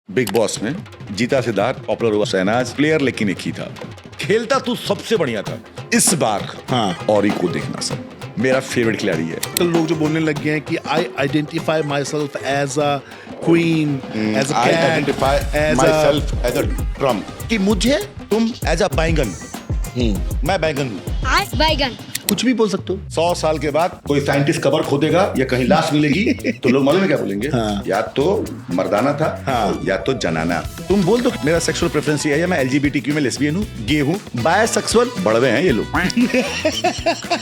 Big boss में जीता Siddharth, popular हुआ शहनाज, प्लेयर लेकिन एक ही था। खेलता तू सबसे बढ़िया था। इस बार हाँ। औरी को देखना सब मेरा फेवरेट खिलाड़ी है। तो लोग जो बोलने लग गए हैं कि I identify myself as a queen, as a I identify myself as a drum. कि मुझे तुम एज अ बैंगन, मैं बैंगन हूँ। बैगन कुछ भी बोल सकते हो। 100 साल के बाद कोई साइंटिस्ट कबर खोदेगा या कहीं लाश मिलेगी तो लोग मालूम है क्या बोलेंगे? हाँ। या तो मर्दाना था, हाँ। या तो जनाना। तुम बोल दो मेरा सेक्सुअल प्रेफरेंस ये है, मैं एलजीबीटीक्यू में लेस्बियन हूँ, गे हूँ, बायसेक्सुअल, बड़वे हैं ये लोग।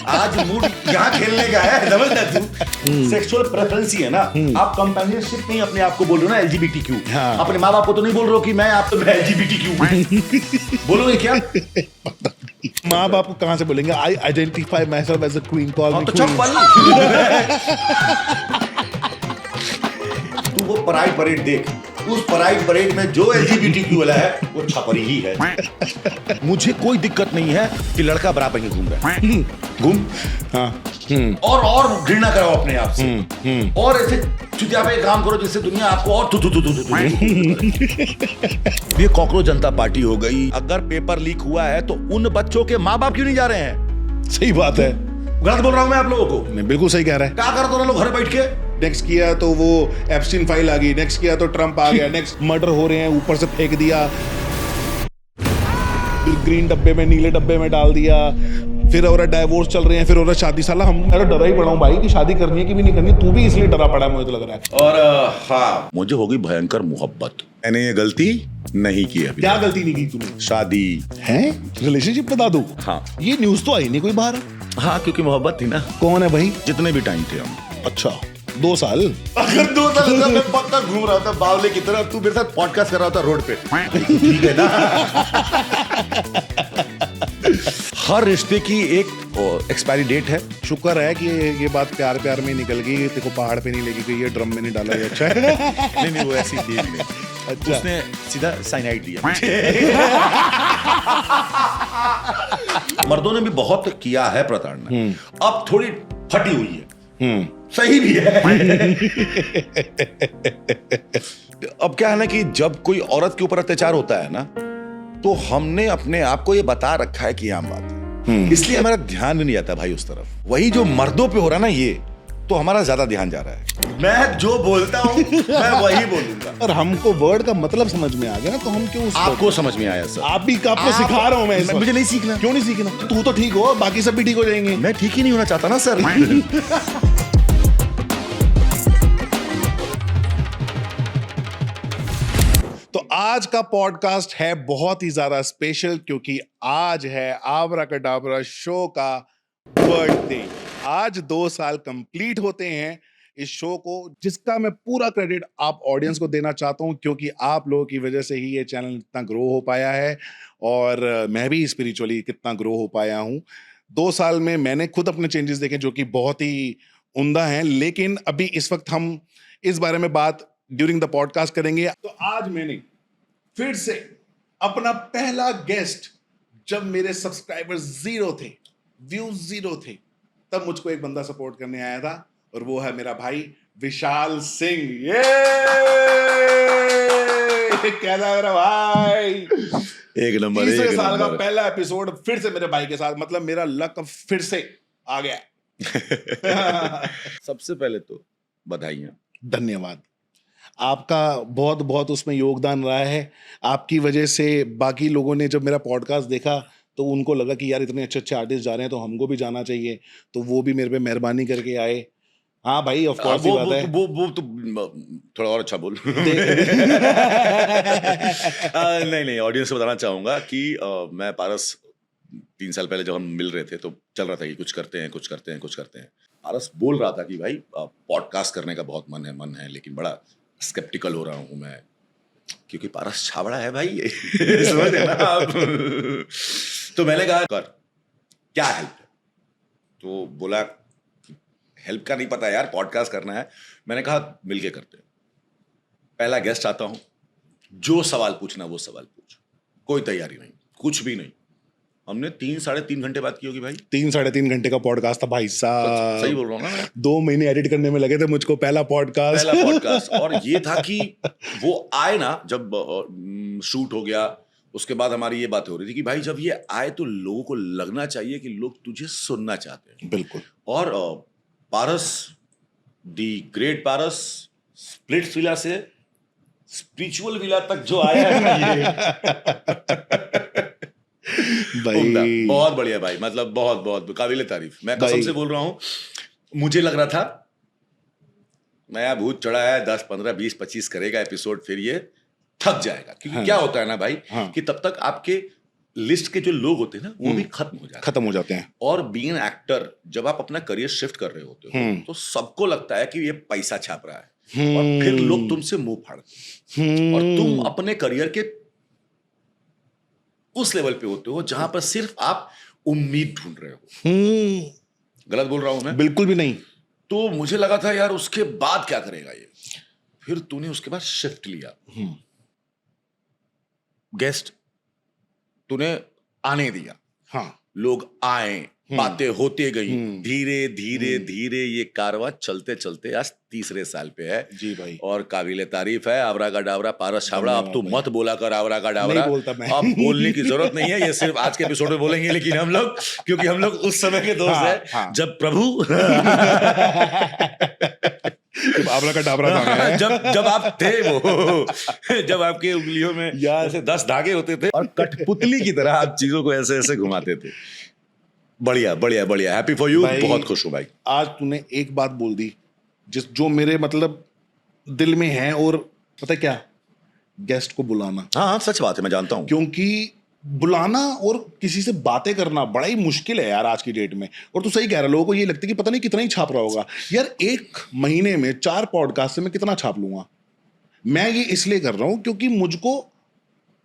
आज मूड यहाँ खेलने का है, समझ तू। सेक्सुअल प्रेफरेंस ही है ना। आप कंपेनियनशिप नहीं अपने आप को बोल रहे हो ना एलजीबीटीक्यू। हाँ। अपने माँ बाप को तो नहीं बोल रहे हो कि मैं आप तो मैं एलजीबीटीक्यू बोलोगे क्या? माँ बाप को कहाँ से बोलेंगे I identify myself as a queen, call me तो क्वीन। चप्पल। तू वो पराई परेड देख, उस पराई परेड में जो एलजीबीटीक्यू वाला है वो छपरी ही है। मुझे कोई दिक्कत नहीं है कि लड़का बराबर ही घूम रहा है, घूम। हाँ। और घृणा कराओ अपने आप से, और ऐसे चुतिया पे काम करो जिससे दुनिया आपको और तू। ये कॉकरोच जनता पार्टी हो गई। अगर पेपर लीक हुआ है तो उन बच्चों के माँ बाप क्यों नहीं जा रहे हैं? सही बात है। गलत बोल रहा हूं मैं आप लोगों को? नहीं, बिल्कुल सही कह रहा है। क्या कर दो लोग घर बैठ के? नेक्स्ट किया तो वो एप्स्टीन फाइल आ गई, नेक्स्ट किया तो ट्रम्प आ गया, नेक्स्ट मर्डर हो रहे हैं, ऊपर से फेंक दिया, फिर ग्रीन डब्बे में, नीले डब्बे में डाल दिया, फिर और डाइवोर्स चल रहे हैं, और शादी। साला मैं तो डरा ही पड़ा हूँ भाई कि शादी करनी है कि भी नहीं करनी। तू भी इसलिए डरा पड़ा है, मुझे तो लग रहा है। और हाँ, मुझे हो गई भयंकर मोहब्बत। मैंने ये गलती नहीं की अभी। क्या गलती नहीं की तूने? शादी है? रिलेशनशिप बता दूं? हाँ। ये न्यूज तो आई नहीं कोई बाहर। हाँ, क्योंकि मोहब्बत थी ना। कौन है भाई? जितने भी टाइम थे हम। अच्छा, 2 साल। अगर 2 साल से मैं पक्का घूम रहा था बावले की तरह, तू मेरे साथ पॉडकास्ट कर रहा था रोड पे। ठीक है ना? हर रिश्ते की एक एक्सपायरी डेट है। शुक्र है कि ये बात प्यार प्यार में निकल गई, तेरे को पहाड़ पे नहीं लेके गई, ये ड्रम में नहीं डाला। ये अच्छा है। नहीं वो ऐसी थी नहीं। अच्छा। उसने सीधा साइनाइड दिया। मर्दों ने भी बहुत किया है प्रताड़ना, अब थोड़ी फटी हुई है। सही भी है। अब क्या है ना कि जब कोई औरत के ऊपर अत्याचार होता है ना, तो हमने अपने आप को ये बता रखा है कि आम बात है, इसलिए हमारा ध्यान भी नहीं आता भाई उस तरफ। वही जो मर्दों पे हो रहा है ना, ये तो हमारा ज्यादा ध्यान जा रहा है। मैं जो बोलता हूँ मैं वही बोलूंगा। और हमको वर्ड का मतलब समझ में आ गया ना, तो हम क्यों आपको समझ में आया सर? आपको सिखा रहा हूँ मैं इस वक्त। मुझे नहीं सीखना। क्यों नहीं सीखना? तू तो ठीक हो, बाकी सब भी ठीक हो जाएंगे। मैं ठीक ही नहीं होना चाहता ना सर। तो आज का पॉडकास्ट है बहुत ही ज्यादा स्पेशल, क्योंकि आज है आबराकडाबरा शो का बर्थडे। आज 2 साल कंप्लीट होते हैं इस शो को, जिसका मैं पूरा क्रेडिट आप ऑडियंस को देना चाहता हूं, क्योंकि आप लोगों की वजह से ही ये चैनल इतना ग्रो हो पाया है, और मैं भी स्पिरिचुअली कितना ग्रो हो पाया हूं। 2 साल में मैंने खुद अपने चेंजेस देखे जो कि बहुत ही उम्दा हैं, लेकिन अभी इस वक्त हम इस बारे में बात ड्यूरिंग द पॉडकास्ट करेंगे। तो आज मैंने फिर से अपना पहला गेस्ट, जब मेरे सब्सक्राइबर्स 0 थे, व्यूज 0 थे, तब मुझको एक बंदा सपोर्ट करने आया था, और वो है मेरा भाई विशाल सिंह। ये कैसा है मेरा भाई? एक नंबर। 3 साल का पहला एपिसोड फिर से मेरे भाई के साथ, मतलब मेरा लक फिर से आ गया। सबसे पहले तो बधाइयां। धन्यवाद। आपका बहुत बहुत उसमें योगदान रहा है। आपकी वजह से बाकी लोगों ने जब मेरा पॉडकास्ट देखा तो उनको लगा कि यार इतने अच्छे अच्छे आर्टिस्ट जा रहे हैं तो हमको भी जाना चाहिए, तो वो भी मेरे पे मेहरबानी करके आए। हाँ भाई, ऑफ कोर्स ही बात है। वो तो थोड़ा और अच्छा बोल। नहीं, ऑडियंस को बताना चाहूंगा कि मैं पारस 3 साल पहले जब हम मिल रहे थे तो चल रहा था कि कुछ करते हैं। पारस बोल रहा था कि भाई पॉडकास्ट करने का बहुत मन है, लेकिन बड़ा स्केप्टिकल हो रहा हूँ मैं, क्योंकि पारस छाबड़ा है भाई। समझ रहे ना आप? तो मैंने कहा कर, क्या हेल्प है? तो बोला हेल्प का नहीं पता यार, पॉडकास्ट करना है। मैंने कहा मिलके करते हैं। पहला गेस्ट आता हूं, जो सवाल पूछना वो सवाल पूछ, कोई तैयारी नहीं, कुछ भी नहीं, हमने 3-3.5 घंटे बात की होगी भाई। 3-3.5 घंटे का पॉडकास्ट था भाई साहब। सही बोल रहा हूँ ना मैं? 2 महीने एडिट करने में लगे थे मुझको पहला पॉडकास्ट। पहला पॉडकास्ट। और ये था कि वो आए ना, जब शूट हो गया, उसके बाद हमारी ये बात हो रही थी कि भाई जब ये आए तो लोगों को लगना चाहिए कि लोग तुझे सुनना चाहते हैं। बिल्कुल। और Paras, the great Paras, Splitsvilla से स्पिरिचुअल विला तक जो आया है ना उम्दा, भाई बहुत बढ़िया भाई, मतलब बहुत बहुत काबिले तारीफ। मैं कसम भाई। से बोल रहा हूँ, मुझे लग रहा था नया भूत चढ़ा है, 10, 15, 20, 25 करेगा एपिसोड, फिर ये थक जाएगा। क्योंकि क्या होता है ना भाई, कि तब तक आपके लिस्ट के जो लोग होते हैं ना, वो भी खत्म हो जाते हैं। और बीइंग एक्टर, जब आप अपना करियर शिफ्ट कर रहे होते हो तो सबको लगता है कि ये पैसा छाप रहा है, और फिर लोग तुमसे मुंह फाड़ते हैं, और तुम अपने करियर के उस लेवल पे होते हो जहां पर सिर्फ आप उम्मीद ढूंढ रहे हो। गलत बोल रहा हूं मैं? बिल्कुल भी नहीं। तो मुझे लगा था यार उसके बाद क्या करेगा ये, फिर तूने उसके बाद शिफ्ट लिया, गेस्ट तूने आने दिया, हाँ, लोग आए, बातें होते गई, धीरे धीरे धीरे ये कारवां चलते चलते आज 3रे साल पे है जी भाई। और काबिले तारीफ है। आवरा का डावरा, पारस छाबड़ा। अब तू मत बोला कर आवरा का डावरा, नहीं बोलता मैं। अब बोलने की जरूरत नहीं है, ये सिर्फ आज के एपिसोड में बोलेंगे। लेकिन हम लोग, क्योंकि हम लोग उस समय के दोस्त हैं जब प्रभु आवरा का डाबरा था जब आप थे, वो जब आपके उंगलियों में ऐसे 10 धागे होते थे और कठपुतली की तरह आप चीजों को ऐसे ऐसे घुमाते थे। बढ़िया बढ़िया बढ़िया, हैप्पी फॉर यू, बहुत खुश हूं भाई। आज तूने एक बात बोल दी जो मेरे मतलब दिल में है, और पता है क्या, गेस्ट को बुलाना। हाँ, सच बात है, मैं जानता हूं। क्योंकि बुलाना और किसी से बातें करना बड़ा ही मुश्किल है यार आज की डेट में। और तू सही कह रहा है, लोगों को ये लगता है कि पता नहीं कितना ही छाप रहा होगा यार। 1 महीने में 4 पॉडकास्ट से मैं कितना छाप लूंगा। मैं ये इसलिए कर रहा हूं क्योंकि मुझको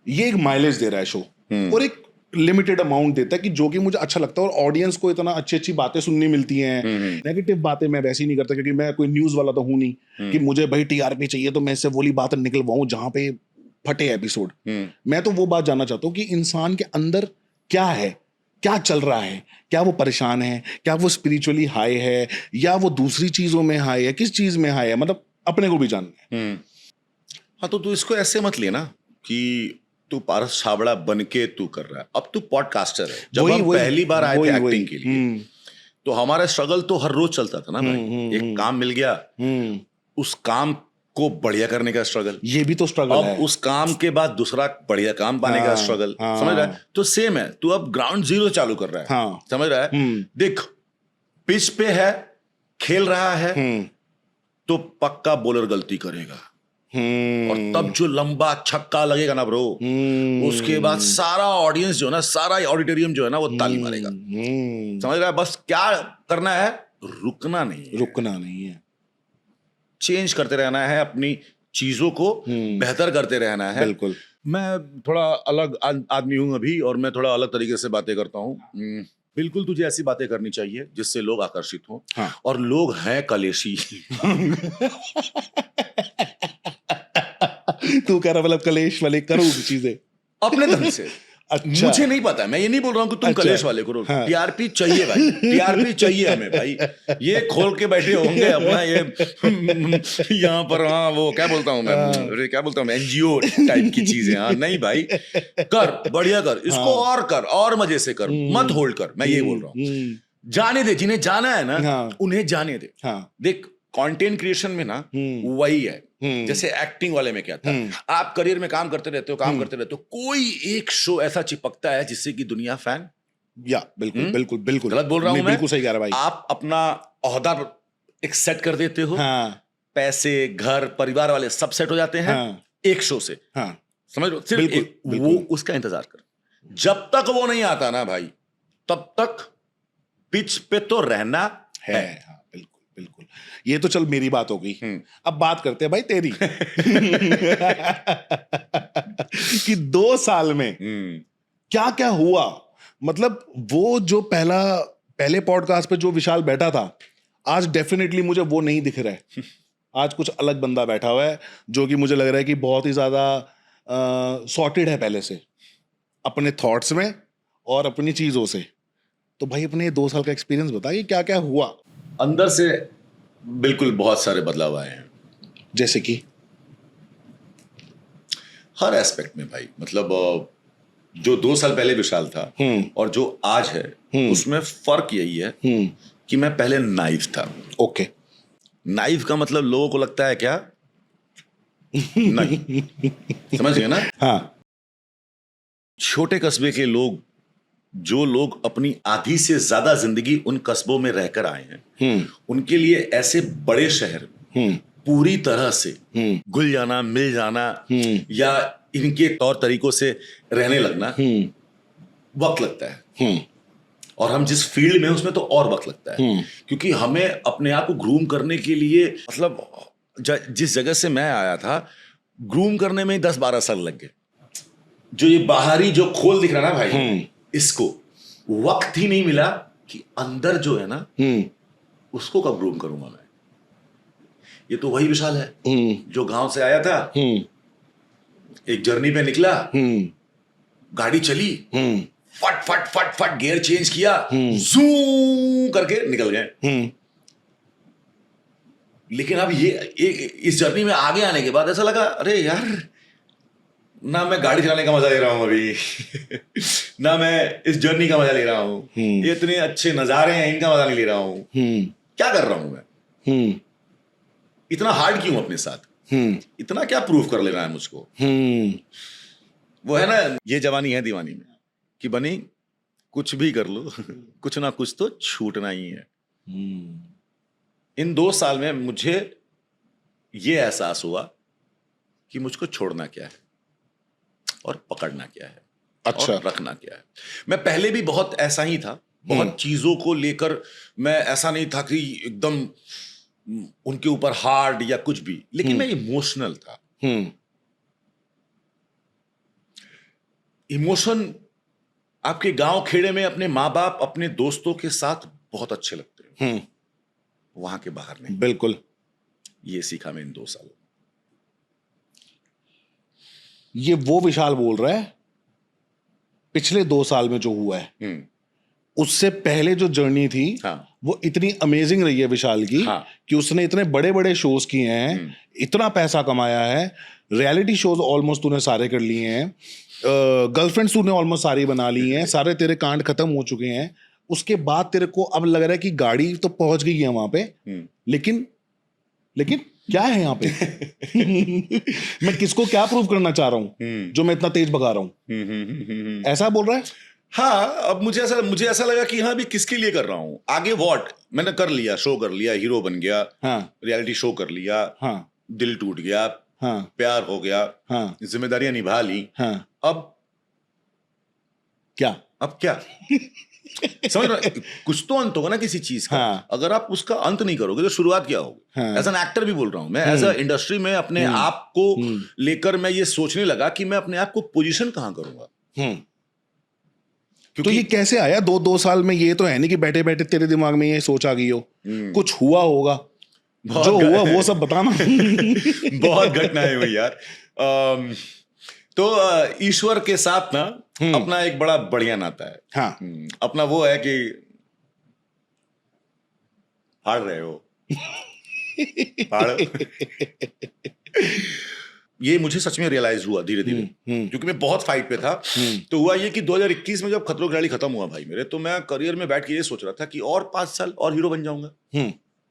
ये एक माइलेज दे रहा है शो, और एक लिमिटेड अमाउंट देता है कि जो कि मुझे अच्छा लगता है। और ऑडियंस को इतना अच्छी अच्छी बातें सुननी मिलती हैं। नेगेटिव बातें मैं वैसे ही नहीं करता, क्योंकि मैं कोई न्यूज वाला तो हूं नहीं कि मुझे भाई टीआरपी चाहिए तो मैं इससे वही बात निकलवाऊं जहां पे फटे एपिसोड। मैं तो वो बात जानना चाहता हूँ कि इंसान के अंदर क्या है, क्या चल रहा है, क्या वो परेशान है, क्या वो स्पिरिचुअली हाई है, या वो दूसरी चीजों में हाई है, किस चीज में हाई है, मतलब अपने को भी जानना है। हाँ, तो तू इसको ऐसे मत लेना कि तू पारस छाबड़ा बन के तू कर रहा है। अब तू पॉडकास्टर है। जब हम पहली बार आए थे एक्टिंग के लिए, तो हमारा स्ट्रगल तो हर रोज चलता था ना भाई। एक काम मिल गया, उस काम को बढ़िया करने का स्ट्रगल, ये भी तो स्ट्रगल है। अब उस काम के बाद दूसरा बढ़िया काम पाने का स्ट्रगल, समझ रहा है? तो सेम है, तू अब ग्राउंड जीरो चालू कर रहा है, समझ रहा है? देख, पिच पे है, खेल रहा है, तो पक्का बॉलर गलती करेगा, और तब जो लंबा छक्का लगेगा ना ब्रो, उसके बाद सारा ऑडियंस जो है ना, सारा ऑडिटोरियम जो है ना, वो ताली मारेगा। समझ रहा है? बस क्या करना है, रुकना नहीं है, चेंज करते रहना है, अपनी चीजों को बेहतर करते रहना है। बिल्कुल। मैं थोड़ा अलग आदमी हूं अभी, और मैं थोड़ा अलग तरीके से बातें करता हूं। बिल्कुल तुझे ऐसी बातें करनी चाहिए जिससे लोग आकर्षित हों। और लोग हैं कलेशी। तू कह रहा मतलब कलेश वाले करो चीजें अपने ढंग से। अच्छा। मुझे नहीं पता, मैं ये नहीं बोल रहा हूँ कि तुम कलेश वाले करो। टीआरपी चाहिए भाई, टीआरपी चाहिए हमें भाई। ये खोल के बैठे होंगे अपना ये यहाँ पर, हाँ वो क्या बोलता हूँ मैं, एनजीओ टाइप की चीजें। हाँ नहीं भाई, कर बढ़िया कर इसको, और कर, और मजे से कर, मत होल्ड कर। मैं ये बोल रहा हूँ, जाने दे, जिन्हें जाना है ना उन्हें जाने दे। देख, कंटेंट क्रिएशन में ना वही है, जैसे एक्टिंग वाले में क्या था, आप करियर में काम करते रहते हो, कोई एक शो ऐसा चिपकता है जिससे कि दुनिया फैन। या बिल्कुल बिल्कुल बिल्कुल गलत बोल रहा हूं मैं? बिल्कुल सही कह रहा भाई। आप अपना ओहदा एक सेट कर देते हो, पैसे, घर, परिवार वाले सब सेट हो जाते हैं एक शो से। समझ लो, सिर्फ वो उसका इंतजार कर। जब तक वो नहीं आता ना भाई, तब तक पिच पे तो रहना है। बिल्कुल। ये तो चल मेरी बात हो गई। अब बात करते हैं भाई तेरी। कि 2 साल में क्या क्या हुआ, मतलब वो जो पहले पॉडकास्ट पे जो विशाल बैठा था, आज डेफिनेटली मुझे वो नहीं दिख रहा है। आज कुछ अलग बंदा बैठा हुआ है जो कि मुझे लग रहा है कि बहुत ही ज्यादा सॉर्टेड है पहले से अपने थॉट्स में और अपनी चीजों से। तो भाई अपने 2 साल का एक्सपीरियंस बता कि क्या क्या हुआ। अंदर से बिल्कुल बहुत सारे बदलाव आए हैं, जैसे कि हर एस्पेक्ट में भाई। मतलब जो 2 साल पहले विशाल था और जो आज है, उसमें फर्क यही है कि मैं पहले नाइव था। ओके। नाइव का मतलब लोगों को लगता है क्या? नहीं, समझ गए ना? हाँ। छोटे कस्बे के लोग, जो लोग अपनी आधी से ज्यादा जिंदगी उन कस्बों में रहकर आए हैं, उनके लिए ऐसे बड़े शहर पूरी तरह से घुल जाना, मिल जाना या इनके तौर तरीकों से रहने लगना वक्त लगता है। और हम जिस फील्ड में हैं उसमें तो और वक्त लगता है, क्योंकि हमें अपने आप को ग्रूम करने के लिए, मतलब जिस जगह से मैं आया था, ग्रूम करने में 10-12 साल लग गए। जो ये बाहरी जो खोल दिख रहा ना भाई, इसको वक्त ही नहीं मिला कि अंदर जो है ना, उसको कब ग्रूम करूंगा मैं। ये तो वही विशाल है जो गांव से आया था, एक जर्नी पे निकला, गाड़ी चली, फट फट फट फट गियर चेंज किया, जूम करके निकल गए। लेकिन अब ये इस जर्नी में आगे आने के बाद ऐसा लगा, अरे यार, ना मैं गाड़ी चलाने का मजा ले रहा हूं अभी ना मैं इस जर्नी का मजा ले रहा हूं, ये इतने अच्छे नजारे हैं, इनका मजा नहीं ले रहा हूं। क्या कर रहा हूं मैं? इतना हार्ड क्यों अपने साथ? इतना क्या प्रूफ कर लेना है मुझको? वो है ना, ये जवानी है दीवानी में कि बनी कुछ भी कर लो कुछ ना कुछ तो छूटना ही है। इन 2 साल में मुझे ये एहसास हुआ कि मुझको छोड़ना क्या है और पकड़ना क्या है, अच्छा, और रखना क्या है। मैं पहले भी बहुत ऐसा ही था, बहुत चीजों को लेकर मैं ऐसा नहीं था कि एकदम उनके ऊपर हार्ड या कुछ भी, लेकिन मैं इमोशनल था। इमोशन आपके गांव खेड़े में अपने माँ बाप, अपने दोस्तों के साथ बहुत अच्छे लगते हैं, वहां के बाहर नहीं। बिल्कुल। ये सीखा मैं इन 2 सालों। ये वो विशाल बोल रहा है पिछले 2 साल में जो हुआ है, उससे पहले जो जर्नी थी, हाँ, वो इतनी अमेजिंग रही है विशाल की, हाँ, कि उसने इतने बड़े बड़े शोज किए हैं, इतना पैसा कमाया है, रियलिटी शोज ऑलमोस्ट तूने सारे कर लिए हैं, गर्लफ्रेंड्स तूने ऑलमोस्ट सारी बना ली हैं, सारे तेरे कांड खत्म हो चुके हैं। उसके बाद तेरे को अब लग रहा है कि गाड़ी तो पहुंच गई है वहां पे, लेकिन क्या है यहाँ पे मैं किसको क्या प्रूव करना चाह रहा हूँ जो मैं इतना तेज भगा रहा हूँ? ऐसा बोल रहा है? हाँ, अब मुझे ऐसा लगा कि हाँ भी किसके लिए कर रहा हूँ आगे। व्हाट मैंने कर लिया, शो कर लिया, हीरो बन गया, हाँ, रियलिटी शो कर लिया, हाँ, दिल टूट गया, हाँ, प्यार हो गया, हाँ, जिम्मेदारियां निभा ली, हाँ, अब क्या समझ रहे? कुछ तो अंत होगा ना किसी चीज का। हाँ, अगर आप उसका अंत नहीं करोगे तो शुरुआत क्या होगी? हाँ, एज एन एक्टर भी बोल रहा हूं मैं, एज अ इंडस्ट्री में अपने आप को लेकर मैं ये सोचने लगा कि मैं अपने आप को पोजीशन कहां करूंगा। तो ये कैसे आया 2 साल में? ये तो है नहीं कि बैठे बैठे तेरे दिमाग में ये सोच आ गई हो, कुछ हुआ होगा, जो हुआ वो सब बताना बहुत घटनाएं हुई यार। तो ईश्वर के साथ ना अपना एक बड़ा बढ़िया नाता है। हाँ, अपना वो है कि हार रहे हो ये मुझे सच में रियलाइज हुआ धीरे धीरे, क्योंकि मैं बहुत फाइट पे था। तो हुआ ये कि 2021 में जब खतरों के खिलाड़ी खत्म हुआ भाई मेरे, तो मैं करियर में बैठ के ये सोच रहा था कि और 5 साल और हीरो बन जाऊंगा।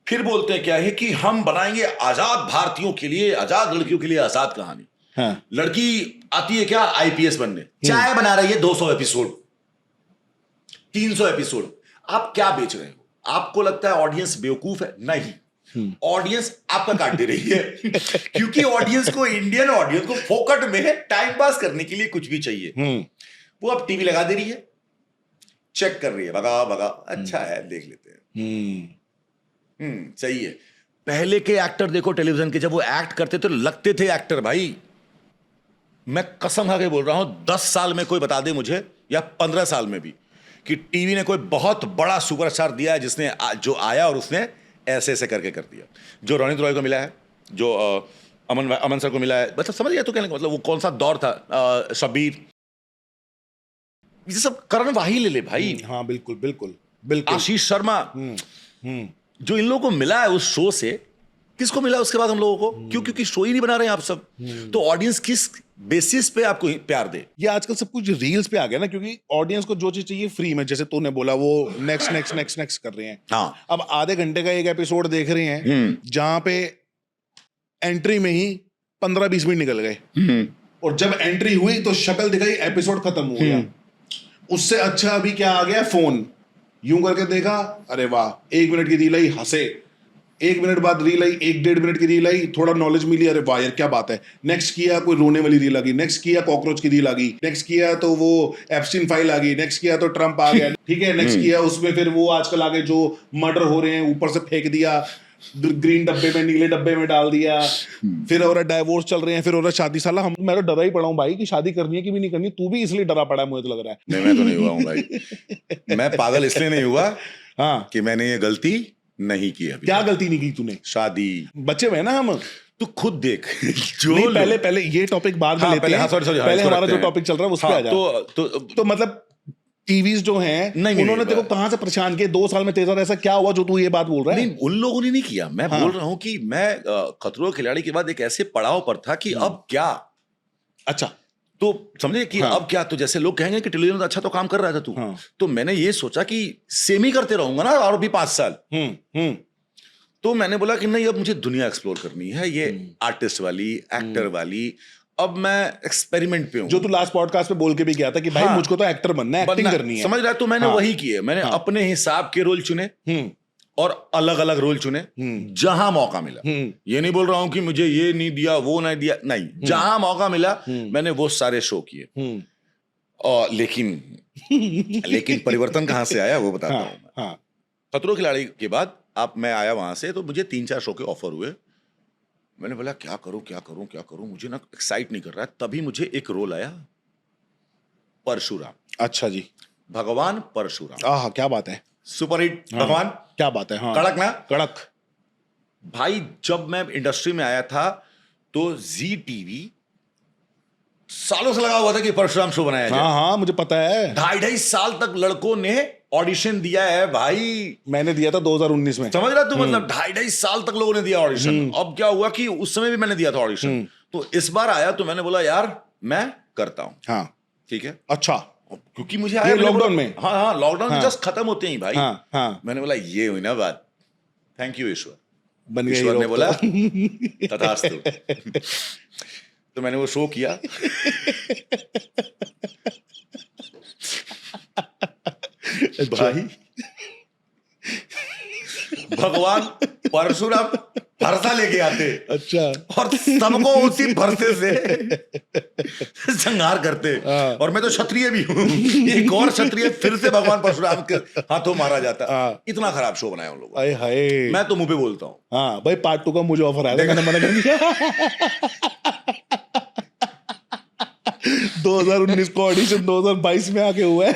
फिर बोलते हैं क्या है कि हम बनाएंगे आजाद भारतीयों के लिए, आजाद लड़कियों के लिए आजाद कहानी। हाँ, लड़की आती है क्या आईपीएस बनने, चाय बना रही है 200 एपिसोड, 300 एपिसोड, आप क्या बेच रहे हो? आपको लगता है ऑडियंस बेवकूफ है? नहीं, ऑडियंस आपका काट दे रही है क्योंकि ऑडियंस को, इंडियन ऑडियंस को फोकट में टाइम पास करने के लिए कुछ भी चाहिए। वो अब टीवी लगा दे रही है, चेक कर रही है, भगा भगा, अच्छा है देख लेते हैं, सही है। पहले के एक्टर देखो टेलीविजन के, जब वो एक्ट करते तो लगते थे एक्टर भाई। मैं कसम खा के बोल रहा हूं, 10 साल में कोई बता दे मुझे, या 15 साल में भी, कि टीवी ने कोई बहुत बड़ा सुपरस्टार दिया है जिसने जो आया और उसने ऐसे ऐसे करके कर दिया। जो रोनित रॉय को मिला है, जो अमन सर को मिला है, मतलब समझ गया तो कहने का मतलब वो कौन सा दौर था, शब्बीर, ये सब करण वाही ले ले भाई, हाँ बिल्कुल बिल्कुल बिल्कुल। आशीष शर्मा, हम्म जो इन लोगों को मिला है उस शो से, किसको मिला उसके बाद हम लोगों को? क्यों? क्योंकि शो ही नहीं बना रहे हैं आप सब। तो ऑडियंस किस बेसिस पे आपको प्यार दे? ये आजकल सब कुछ रील्स पे आ गया ना, क्योंकि ऑडियंस को जो चीज चाहिए फ्री में, जैसे तूने बोला वो नेक्स्ट नेक्स्ट नेक्स्ट नेक्स्ट कर रहे हैं। हाँ, अब आधे घंटे का एक एपिसोड देख रहे हैं जहां पे एंट्री में ही 15-20 मिनट निकल गए, और जब एंट्री हुई तो शक्ल दिखाई, एपिसोड खत्म हो गया। उससे अच्छा अभी क्या आ गया, फोन यूं करके देखा, अरे वाह 1 मिनट की रील आई, हंसे, 1 मिनट बाद रील आई, 1-1.5 मिनट की रील आई, थोड़ा नॉलेज मिली, अरे वाह यार क्या बात है। नेक्स्ट किया कोई रोने वाली रील आ गई, नेक्स्ट किया कॉकरोच की रील आ गई, नेक्स्ट किया तो वो एप्स्टीन फाइल आ गई, नेक्स्ट किया तो ट्रम्प आ गया, ठीक है, नेक्स्ट किया उसमें फिर वो आजकल आगे जो मर्डर हो रहे हैं ऊपर से फेंक दिया, ग्रीन डब्बे में, नीले डब्बे में डाल दिया, फिर और डाइवोर्स चल रहे हैं, फिर और शादी। साला हम, मैं तो डरा ही पड़ा हूँ भाई कि शादी करनी है कि भी नहीं करनी। तू भी इसलिए डरा पड़ा है, मुझे तो लग रहा है। नहीं मैं तो नहीं हुआ हूँ भाई, मैं पागल इसलिए नहीं हुआ हाँ, कि मैंने ये गलती नहीं की अभी। क्या गलती नहीं की तूने? शादी, बच्चे हुए ना हम। तू खुद देख जो नहीं, पहले ये टॉपिक बाद में हाँ, लेते हैं। sorry, पहले इसको हमारा रखते जो हैं। टॉपिक चल रहा है उस पे आ जा। तो मतलब टीवीज जो हैं नहीं, उन्होंने तेरे को कहां से परेशान किया 2 साल में तेरे साथ? ऐसा क्या हुआ जो तू ये बात बोल रहा है? नहीं, उन लोगों ने नहीं किया। मैं बोल रहा हूँ कि मैं खतरों के खिलाड़ी के बाद एक ऐसे पड़ाव पर था कि अब क्या। अच्छा, तो समझे कि अब क्या, तो जैसे लोग कहेंगे कि टेलीविजन में अच्छा तो काम कर रहा था तू, तो मैंने ये सोचा कि सेम ही करते रहूंगा ना और भी 5 साल। तो मैंने बोला कि नहीं, अब मुझे दुनिया एक्सप्लोर करनी है, ये आर्टिस्ट वाली, एक्टर वाली। अब मैं एक्सपेरिमेंट पे हूँ, जो तू लास्ट पॉडकास्ट पे बोल के भी गया था कि भाई मुझको तो एक्टर बनना है, एक्टिंग करनी है, समझ रहा है? तो मैंने वही किए, मैंने अपने हिसाब के रोल चुने और अलग अलग रोल चुने जहां मौका मिला। ये नहीं बोल रहा हूं कि मुझे ये नहीं दिया, वो नहीं दिया, नहीं, जहां मौका मिला मैंने वो सारे शो किए। और लेकिन परिवर्तन कहां से आया वो बताता हूं मैं। खतरों खिलाड़ी के बाद मैं आया वहां से, तो मुझे 3-4 शो के ऑफर हुए। मैंने बोला क्या करूं, मुझे ना एक्साइट नहीं कर रहा है। तभी मुझे एक रोल आया, परशुराम। अच्छा जी, भगवान परशुराम। आहा, क्या बात है, सुपरहिट भगवान, क्या बात है। हाँ, कड़क ना, कड़क भाई। जब मैं इंडस्ट्री में आया था तो जी टीवी सालों से लगा हुआ था कि परशुराम शो बनाया जाए। हाँ, मुझे पता है। 2.5 साल तक लड़कों ने ऑडिशन दिया है भाई। मैंने दिया था 2019 में, समझ रहा तू? मतलब 2.5 साल तक लोगों ने दिया ऑडिशन। अब क्या हुआ कि उस समय भी मैंने दिया था ऑडिशन, तो इस बार आया तो मैंने बोला यार मैं करता हूं। हाँ ठीक है, अच्छा, क्योंकि मुझे आया लॉकडाउन में। हाँ, लॉकडाउन जस्ट खत्म होते ही भाई। हाँ, मैंने बोला ये हुई ना बात, थैंक यू ईश्वर। बन गया ईश्वर ने हीरो बोला तो। तथास्तु। तो मैंने वो शो किया। भाई भगवान परशुराम भरसा लेके आते, अच्छा, और सबको उसी भरसे से संहार करते। और मैं तो क्षत्रिय भी हूँ, एक और क्षत्रिय फिर से भगवान परशुराम के हाथों मारा जाता। इतना खराब शो बनाया उन लोगों ने। हाय, मैं तो मुंह पे बोलता हूँ। हाँ भाई, पार्ट 2 का मुझे ऑफर आया था, मैंने मना कर दिया। 2019 को ऑडिशन 2022 में आके हुआ है।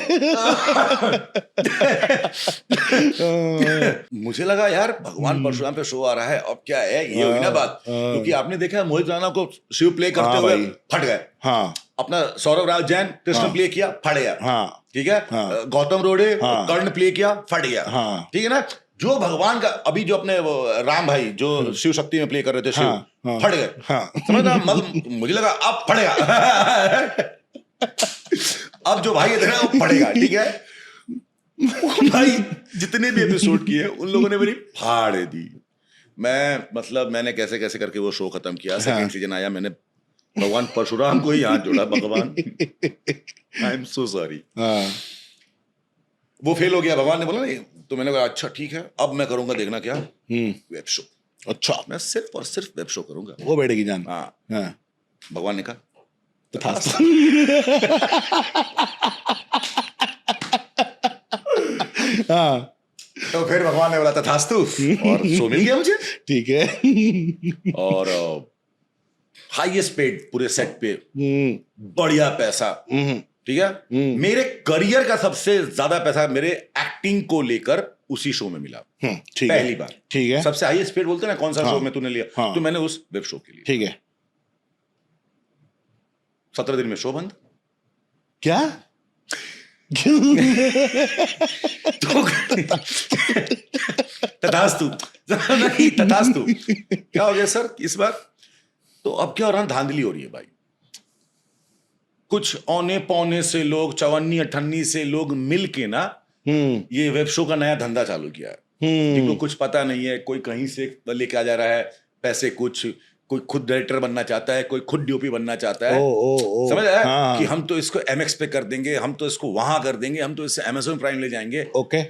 मुझे लगा यार भगवान परशुराम पे शो आ रहा है, अब क्या है, ये हुई ना बात। क्योंकि आपने देखा मोहित राणा को शिव प्ले करते हुए फट गए। हाँ, अपना सौरभ राज जैन कृष्ण प्ले किया, फट गया। हाँ, ठीक है, गौतम रोडे कर्ण प्ले किया, फट गया। ठीक है ना, जो भगवान का अभी जो अपने राम भाई जो शिव शक्ति में प्ले कर रहे थे, शिव फट गए। समझ रहा? मतलब मुझे लगा अब फटेगा। अब जो भाई इधर है वो फटेगा। ठीक है भाई, जितने भी एपिसोड किए उन लोगों ने मेरी फाड़ दी। मैंने कैसे कैसे करके वो शो खत्म किया। सेकंड सीजन आया, मैंने भगवान परशुराम को ही हाथ जोड़ा, भगवान आई एम सो सॉरी। वो फेल हो गया, भगवान ने बोला नहीं, तो मैंने कहा अच्छा ठीक है, अब मैं करूंगा, देखना क्या, वेब शो। अच्छा, मैं सिर्फ और सिर्फ वेब शो करूंगा। वो बैठेगी जान। हाँ, भगवान ने कहा तथास्तु। हाँ, तो फिर भगवान ने बोला तथास्तु, और शो मिल गया मुझे। ठीक है। और हाईएस्ट पेड पूरे सेट पे, बढ़िया पैसा। ठीक है, मेरे करियर का सबसे ज्यादा पैसा मेरे एक्टिंग को लेकर उसी शो में मिला, पहली बार। ठीक है, सबसे हाईएस्ट पेड बोलते हैं ना, कौन सा शो में तूने लिया, तो मैंने उस वेब शो के लिए। ठीक है, 17 दिन में शो बंद। क्या तो तथास्तु नहीं, तथास्तु। क्या हो गया सर इस बार? तो अब क्या हो रहा है, धांधली हो रही है भाई। कुछ औने पौने से लोग, 54-58 से लोग मिल के ना ये वेब शो का नया धंधा चालू किया है। जिनको कुछ पता नहीं है, कोई कहीं से लेके आ जा रहा है पैसे, कोई खुद डायरेक्टर बनना चाहता है, कोई खुद डीओपी बनना चाहता है। समझ आया? कि हम तो इसको MX पे कर देंगे, हम तो इसको वहां कर देंगे, हम तो इससे Amazon प्राइम ले जाएंगे। ओके।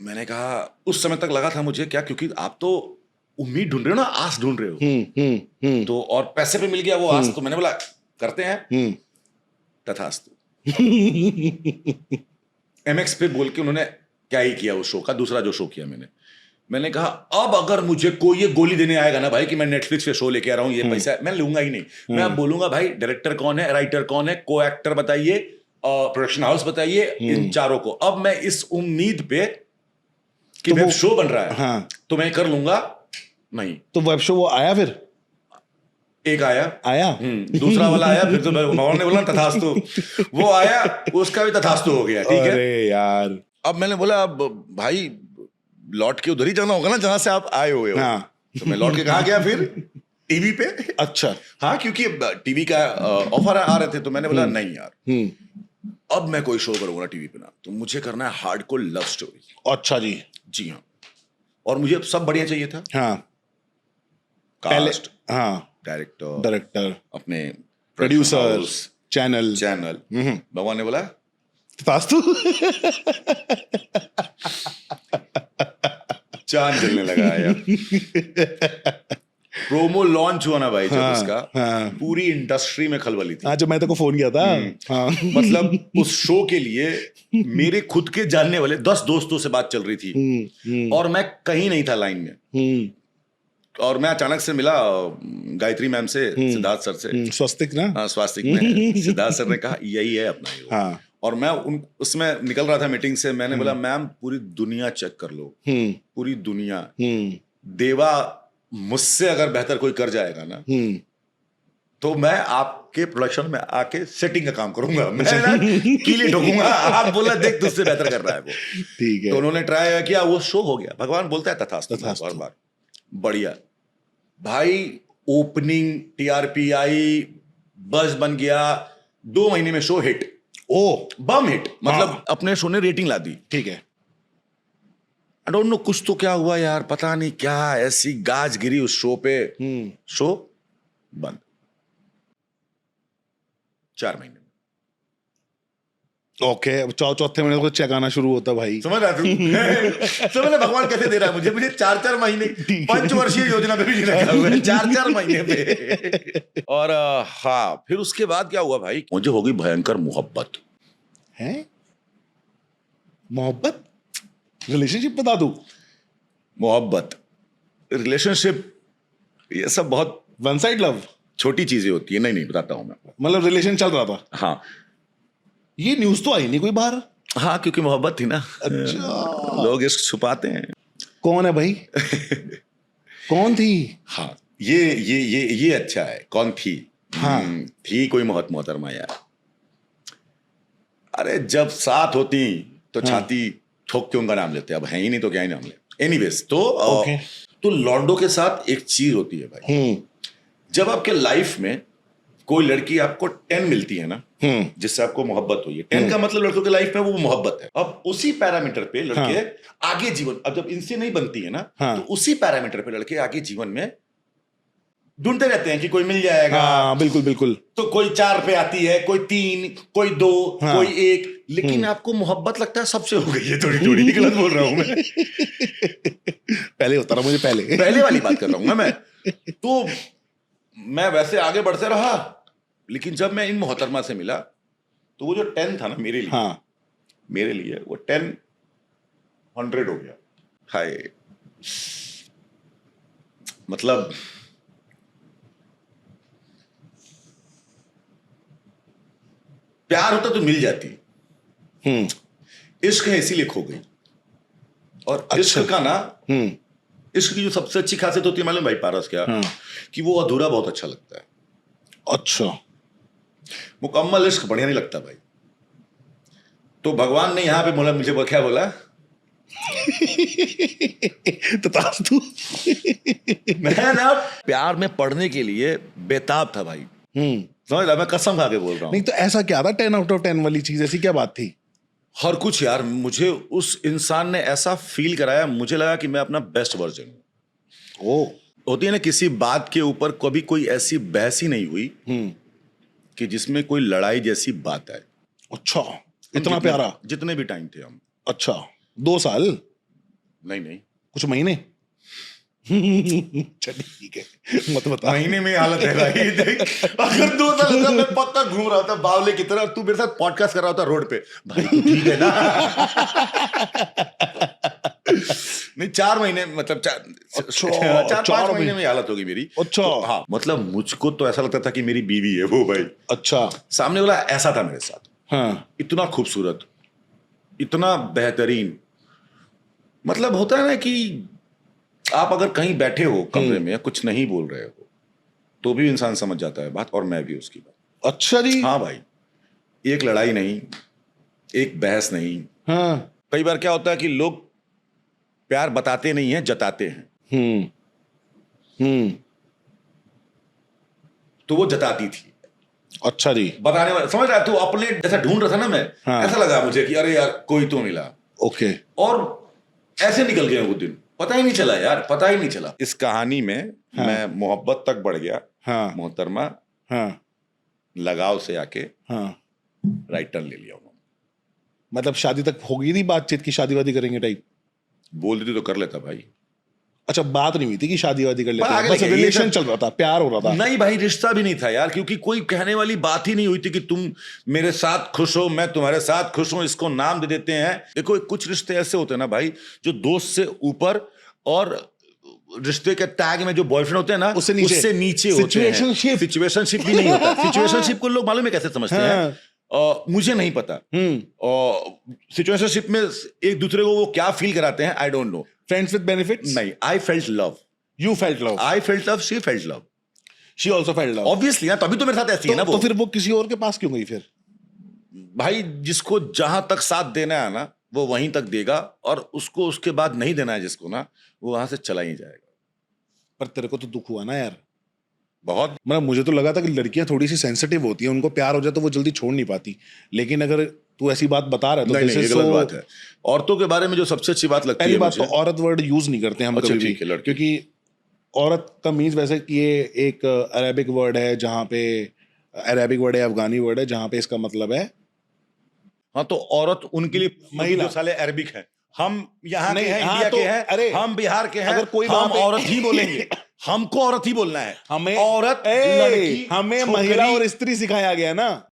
मैंने कहा, उस समय तक लगा था मुझे, क्या, क्योंकि आप तो उम्मीद ढूंढ रहे हो ना, आस ढूंढ रहे हो। तो और पैसे पे मिल गया वो आस, तो मैंने बोला करते हैं। तथास्तु। MX पे बोल के उन्होंने क्या ही किया उस शो का, दूसरा जो शो किया मैंने कहा अब अगर मुझे कोई ये गोली देने आएगा ना भाई कि मैं नेटफ्लिक्स पे शो लेके आ रहा हूं, ये पैसा मैं लूंगा ही नहीं। मैं अब बोलूंगा भाई डायरेक्टर कौन है, राइटर कौन है, को एक्टर बताइए, प्रोडक्शन हाउस बताइए, इन चारों को। अब मैं इस उम्मीद पे कि वेब शो बन रहा है, हाँ, तो मैं कर लूंगा नहीं। तो वेब शो वो आया, फिर एक आया, दूसरा वाला आया, फिर तो भगवान ने बोला तथास्तु, वो आया, उसका भी तथास्तु हो गया। ठीक है, अरे यार। अब मैंने बोला अब भाई लौट के उधर ही जाना होगा ना जहां से आप आए हुए हो। हाँ। तो मैं लौट के कहाँ गया फिर? टीवी पे। अच्छा। हाँ, क्योंकि टीवी का ऑफर आ रहे थे, तो मैंने बोला नहीं यार, अब मैं कोई शो करूंगा टीवी पे ना, तो मुझे करना है हार्डकोर लव स्टोरी। अच्छा जी। जी हाँ, और मुझे सब बढ़िया चाहिए था। हाँ, कास्ट, हाँ, डायरेक्टर, अपने प्रोड्यूसर, चैनल। भगवान ने बोला तथास्तु। चांद जलने लगा यार। प्रोमो लॉन्च हुआ ना भाई जब उसका, पूरी इंडस्ट्री में खलबली थी। जब मैं तेरे को फोन किया था। हाँ। मतलब उस शो के लिए मेरे खुद के जानने वाले 10 दोस्तों से बात चल रही थी, और मैं कहीं नहीं था लाइन में। और मैं अचानक से मिला गायत्री मैम से, सिद्धार्थ सर से, स्वस्तिक ना। हाँ, स्वास्तिक में। सिद्धार्थ सर ने कहा यही है अपना हीरो। हाँ। और मैं उसमें निकल रहा था मीटिंग से, मैंने बोला मैम पूरी दुनिया चेक कर लो, पूरी दुनिया, देवा मुझसे अगर बेहतर कोई कर जाएगा ना, तो मैं आपके प्रोडक्शन में आके सेटिंग का काम करूंगा, मैं कीली ठोकूंगा। आप बोला देख तुझसे बेहतर कर रहा है वो। ठीक है। तो उन्होंने ट्राई किया, वो शो हो गया। भगवान बोलता है तथास्तु बार, बढ़िया भाई। ओपनिंग TRP आई, बस बन गया, 2 महीने में शो हिट। बम हिट, मतलब अपने शो ने रेटिंग ला दी। ठीक है। आई डोंट नो, कुछ तो क्या हुआ यार, पता नहीं क्या ऐसी गाज गिरी उस शो पे, शो बंद 4 महीने में। ओके, चौथे महीने को चेक आना शुरू होता भाई। समझ रहा तू? समझ रहा भगवान कैसे दे रहा है मुझे 4-4 महीने, पंचवर्षीय योजना पे भी नहीं रखा हुआ है, 4-4 महीने पे। और हाँ, फिर उसके बाद क्या हुआ भाई, मुझे हो गई भयंकर मोहब्बत। है मोहब्बत? रिलेशनशिप बता दूं? मोहब्बत, रिलेशनशिप, ये सब बहुत वन साइड लव, छोटी चीजें होती है। नहीं बताता हूं मैं। मतलब रिलेशन चल रहा था। हाँ, ये न्यूज तो आई नहीं कोई बाहर। हाँ, क्योंकि मोहब्बत थी ना। अच्छा। लोग इश्क छुपाते हैं। कौन है भाई? कौन थी? हाँ, ये अच्छा है, कौन थी? हाँ। थी कोई मोहतरमा यार। अरे जब साथ होती तो छाती ठोक के उनका नाम लेते, अब है ही नहीं तो क्या ही नाम ले। एनीवेज, तो लॉन्डो के साथ एक चीज होती है भाई, जब आपके लाइफ में कोई लड़की आपको 10 मिलती है ना, जिससे आपको मोहब्बत हुई है, 10 का मतलब लड़कों के लाइफ में वो मोहब्बत है। अब उसी पैरामीटर पे लड़के आगे जीवन, अब जब इनसे नहीं बनती है ना, तो उसी पैरामीटर पे लड़के आगे जीवन में ढूंढते रहते हैं कि कोई मिल जाएगा। हाँ, बिल्कुल बिल्कुल। तो कोई 4 पे आती है, कोई 3, कोई 2, कोई 1, लेकिन आपको मोहब्बत लगता है सबसे हो गई है थोड़ी। गलत बोल रहा हूं मैं? पहले होता रहा, मुझे पहले वाली बात कर रहा हूं ना मैं। तो मैं वैसे आगे बढ़ते रहा, लेकिन जब मैं इन मोहतरमा से मिला, तो वो जो 10 था ना मेरे लिए, मेरे लिए वो 10 100 हो गया। हाय, मतलब प्यार होता तो मिल जाती, इश्क है इसीलिए खो गई। और इश्क का ना, इश्क की जो सबसे अच्छी खासियत होती है मालूम भाई पारस क्या, कि वो अधूरा बहुत अच्छा लगता है। अच्छा। मुकम्मल इश्क बढ़िया नहीं लगता भाई। तो भगवान ने यहाँ पे बोला, मुझे क्या बोला? तो तू मैं ना प्यार में पढ़ने के लिए बेताब था भाई, समझ रहा? मैं कसम खा के बोल रहा हूँ। नहीं तो ऐसा क्या था 10 out of 10 वाली चीज, ऐसी क्या बात थी? हर कुछ यार, मुझे उस इंसान ने ऐसा फील कराया, मुझे लगा कि मैं अपना बेस्ट वर्जन हूँ। ओ होती है ना, किसी बात के ऊपर कभी कोई ऐसी बहस ही नहीं हुई कि जिसमें कोई लड़ाई जैसी बात आए। अच्छा, इतना प्यारा? जितने भी टाइम थे हम। अच्छा, 2 साल? नहीं कुछ महीने? चल ठीक है, मत बता। महीने में हालत है भाई। देख, अगर 2 साल होता मैं पक्का घूम रहा था बावले की तरह, तू मेरे साथ पॉडकास्ट कर रहा होता रोड पे। भाई तू ठीक है ना? नहीं 4 महीने, मतलब 4-5 महीने में हालत होगी मेरी। अच्छा। तो, हाँ मतलब मुझको तो ऐसा लगता था कि मेरी बीवी है वो भाई। अच्छा। सामने वाला ऐसा था मेरे साथ। हाँ। इतना खूबसूरत, इतना बेहतरीन, मतलब होता है ना कि आप अगर कहीं बैठे हो कमरे में, कुछ नहीं बोल रहे हो, तो भी इंसान समझ जाता है बात, और मैं भी उसकी बात। अच्छा जी। हाँ भाई, एक लड़ाई नहीं, एक बहस नहीं। हाँ। कई बार क्या होता है कि लोग प्यार बताते नहीं हैं, जताते हैं। तो वो जताती थी। अच्छा जी। बताने वाला, समझ रहा है? तो अपने जैसा ढूंढ रहा था ना मैं। हाँ। ऐसा लगा मुझे कि अरे यार कोई तो मिला। ओके। और ऐसे निकल गए वो दिन, पता ही नहीं चला यार, पता ही नहीं चला। इस कहानी में हाँ। मैं मोहब्बत तक बढ़ गया। हाँ। मोहतरमा हाँ। लगाव से आके हाँ। राइट टर्न ले लिया उन्होंने। मतलब शादी तक हो गई थी बातचीत की शादी वादी करेंगे टाइप? बोल देती तो कर लेता भाई। अच्छा, बात नहीं हुई थी कि शादी वादी कर लेते आगे हैं, बस लेके, ये रिलेशन सब- चल रहा था, प्यार हो रहा था? नहीं भाई, रिश्ता भी नहीं था यार, क्योंकि कोई कहने वाली बात ही नहीं हुई थी कि तुम मेरे साथ खुश हो, मैं तुम्हारे साथ खुश हूं, इसको नाम दे देते हैं। देखो कुछ रिश्ते ऐसे होते हैं ना भाई, जो दोस्त से ऊपर, और रिश्ते के टैग में जो बॉयफ्रेंड होते हैं ना, उससे नीचे होते हैं। सिचुएशनशिप भी नहीं होता। सिचुएशनशिप को लोग मालूम है कैसे समझते हैं? मुझे नहीं पता। सिचुएशनशिप में एक दूसरे को वो क्या फील कराते हैं, I don't know. Friends with benefits? नहीं, I felt love. You felt love? I felt love, she felt love. She also felt love? Obviously ना, तभी तो मेरे साथ ऐसी है ना वो। तो फिर वो किसी और के पास क्यों गई फिर? भाई जिसको जहां तक साथ देना है ना, वो वहीं तक देगा, और उसको उसके बाद नहीं देना है जिसको ना, वो वहां से चला ही जाएगा। पर तेरे को तो दुख हुआ ना यार बहुत। मतलब मुझे तो लगा था कि लड़कियां थोड़ी सी सेंसिटिव होती हैं, उनको प्यार हो जाए तो वो जल्दी छोड़ नहीं पाती, लेकिन अगर तू ऐसी बात बता रहा है तो नहीं, ये गलत बात है। औरतों के बारे में जो सबसे अच्छी बात लगती है, पहली बात तो औरत वर्ड यूज नहीं करते हम अच्छा, कभी ठीक है, भी, लड़की। क्योंकि औरत का मीन्स वैसे कि ये एक अरेबिक वर्ड है, जहाँ पे अरेबिक वर्ड है, अफगानी वर्ड है, जहाँ पे इसका मतलब है। हाँ, तो औरत उनके लिए महिला। जो साले अरबिक है, हम यहाँ के नहीं, हैं, हाँ, इंडिया तो के हैं, अरे, हम बिहार के हैं, अगर कोई हम वहाँ पे- औरत ही बोलेंगे। हमको औरत ही बोलना है। हमें औरत, लड़की, हमें छोकरी- महिला और स्त्री सिखाया गया ना।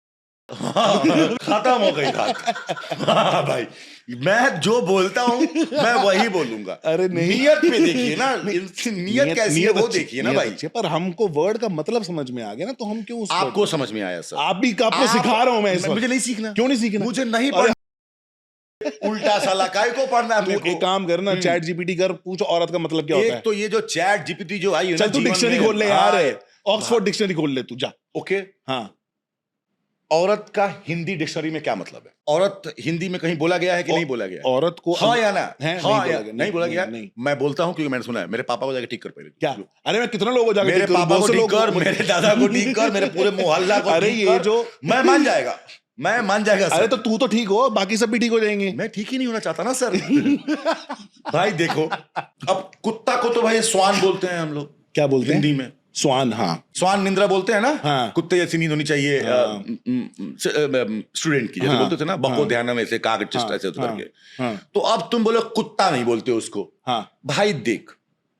खत्म हो गई बात। हाँ भाई, मैं जो बोलता हूँ मैं वही बोलूंगा। अरे नहीं, नियत पे देखिए ना, नियत कैसी है वो देखिए ना भाई। पर हमको वर्ड का मतलब समझ में आ गया ना, तो हम क्यों आपको समझ में आया सर? आपको सिखा रहा हूं मैं इस वक्त। मुझे नहीं सीखना। क्यों नहीं सीखना? मुझे नहीं पढ़ना। उल्टा साला काय को पढ़ना है मेरे को? एक काम करना, चैट जीपीटी कर, पूछ औरत का मतलब क्या होता है। एक तो ये जो चैट जीपीटी जो आई है ना, चल तू जीवन डिक्शनरी में- खोल ले हाँ, यार, ऑक्सफोर्ड डिक्शनरी खोल ले तू, जा। ओके। हाँ, औरत का हिंदी डिक्शनरी में क्या मतलब है? औरत हिंदी में कहीं बोला गया है कि नहीं बोला गया है? औरत को हाँ या ना? है, हाँ या नहीं बोला गया? नहीं। मैं बोलता हूँ क्योंकि मैंने सुना है। मेरे पापा को जाके ठीक कर पहले। क्या? अरे मैं कितना लोगों को जाके मेरे ठीक करूं? पापा को बहुत से ठीक लोग- कर, मेरे दादा को ठीक कर, मेरे पूरे मोहल्ला को अरे ठीक ये कर। जो- मैं मान जाएगा, मैं मान जाएगा अरे सर। तो तू तो ठीक हो, बाकी सब भी ठीक हो जाएंगे। मैं ठीक ही नहीं होना चाहता ना सर। भाई देखो, अब कुत्ता को तो भाई स्वान बोलते हैं हम लोग। क्या बोलते हैं? हिंदी में स्वान। हाँ, स्वान निंद्रा बोलते हैं ना। हाँ। कुत्ते जैसी नींद होनी चाहिए स्टूडेंट की, जैसे हाँ। बोलते थे ना, बको हाँ। ध्यान में से कागज चिस्ट ऐसे हाँ। करके। हाँ। तो अब तुम बोलो कुत्ता नहीं बोलते उसको। हाँ। भाई देख,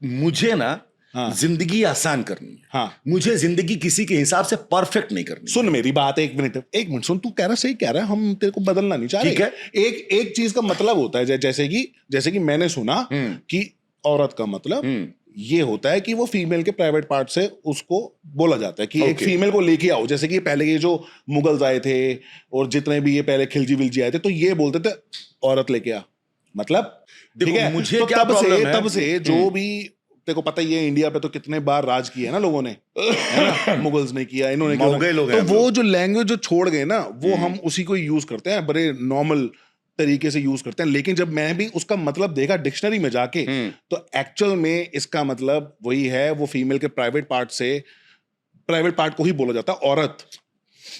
मुझे ना हाँ। जिंदगी आसान करनी है। हाँ। मुझे जिंदगी किसी के हिसाब से परफेक्ट नहीं करनी। सुन मेरी बात, एक मिनट सुन। तू कह रहा सही कह रहा है, हम तेरे को बदलना नहीं चाह रहे। ठीक है। एक चीज का मतलब होता है, जैसे कि मैंने सुना कि औरत का मतलब ये होता है कि वो फीमेल के प्राइवेट पार्ट से उसको बोला जाता है कि एक फीमेल को लेके आओ। जैसे कि पहले ये जो मुगल्स आए थे और जितने भी ये पहले खिलजी विलजी आए थे, तो ये बोलते थे औरत लेके आ। मतलब देखो, ठीक है, मुझे तो क्या प्रॉब्लम है? तब से जो भी तेरे को पता ही है इंडिया पे तो कितने बार राज किया है ना लोगों ने, है ना? मुगल्स ने किया, इन्होंने किया, मौगे लोग तो हैं हम वो लोग। जो लैंग्वेज जो छोड़ गए ना वो हम उसी को यूज करते हैं, बड़े नॉर्मल तरीके से यूज करते हैं। लेकिन जब मैं भी उसका मतलब देखा डिक्शनरी में जाके, तो एक्चुअल में इसका मतलब वही है, वो फीमेल के प्राइवेट पार्ट को ही बोला जाता है औरत।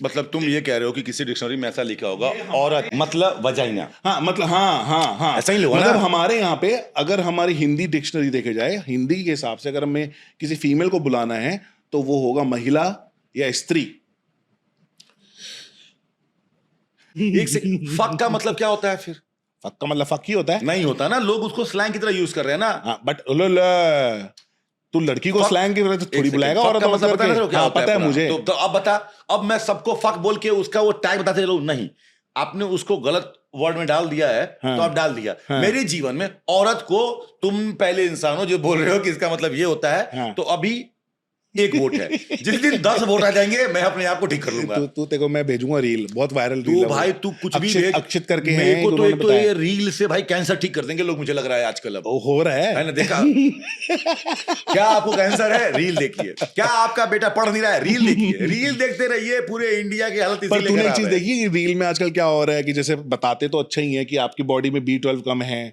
मतलब तुम ये कह रहे हो कि किसी डिक्शनरी में ऐसा लिखा होगा औरत मतलब वजाइना, हाँ मतलब हाँ ऐसा ही होगा मतलब ना? हमारे यहाँ पे अगर हमारी हिंदी डिक्शनरी देखे जाए, हिंदी के हिसाब से अगर हमें किसी फीमेल को बुलाना है तो वो होगा महिला या स्त्री। एक से फक का मतलब क्या होता है फिर? फक का मतलब फक ही होता है। नहीं होता ना, लोग उसको स्लैंग की तरह यूज कर रहे हैं ना। हाँ बट तू लड़की को फक- स्लैंग की तरह तो थोड़ी एक बुलाएगा सेकंड, औरत फक का औरत मतलब पता है करके। ना क्या हाँ होता पता है पूरा? मुझे। तो अब बता, अब मैं सबको फक बोल के उसका वो टैग बताते चलो, नहीं आपने उसको गलत वर्ड में डाल दिया है, हाँ। तो आप डाल दिया। हाँ। मेरे जीवन में औरत को तुम पहले इंसान हो जो बोल रहे हो कि इसका मतलब ये होता है, हाँ। तो अभी एक वोट है, जिस दिन 10 वोट आ जाएंगे मैं अपने आप को ठीक कर लूंगा। तू देखो मैं भेजूंगा रील, बहुत वायरल रील तू है वो। भाई तू कुछ भी अक्षित भेज, अक्षित करके मेरे हैं, को तो उन्होंने एक तो बताया। ये रील से भाई कैंसर ठीक कर देंगे लोग, मुझे लग रहा है आजकल। अब वो हो रहा है ना, है। देखा क्या आपको कैंसर है, रील देखिए। क्या आपका बेटा पढ़ नहीं रहा है, रील देखिए। रील देखते रहिए, पूरे इंडिया की हालत पर इसीलिए तूने एक खराब चीज है। देखी कि रील में आजकल क्या हो रहा है कि जैसे बताते तो अच्छा ही है कि आपकी बॉडी में B12 कम है,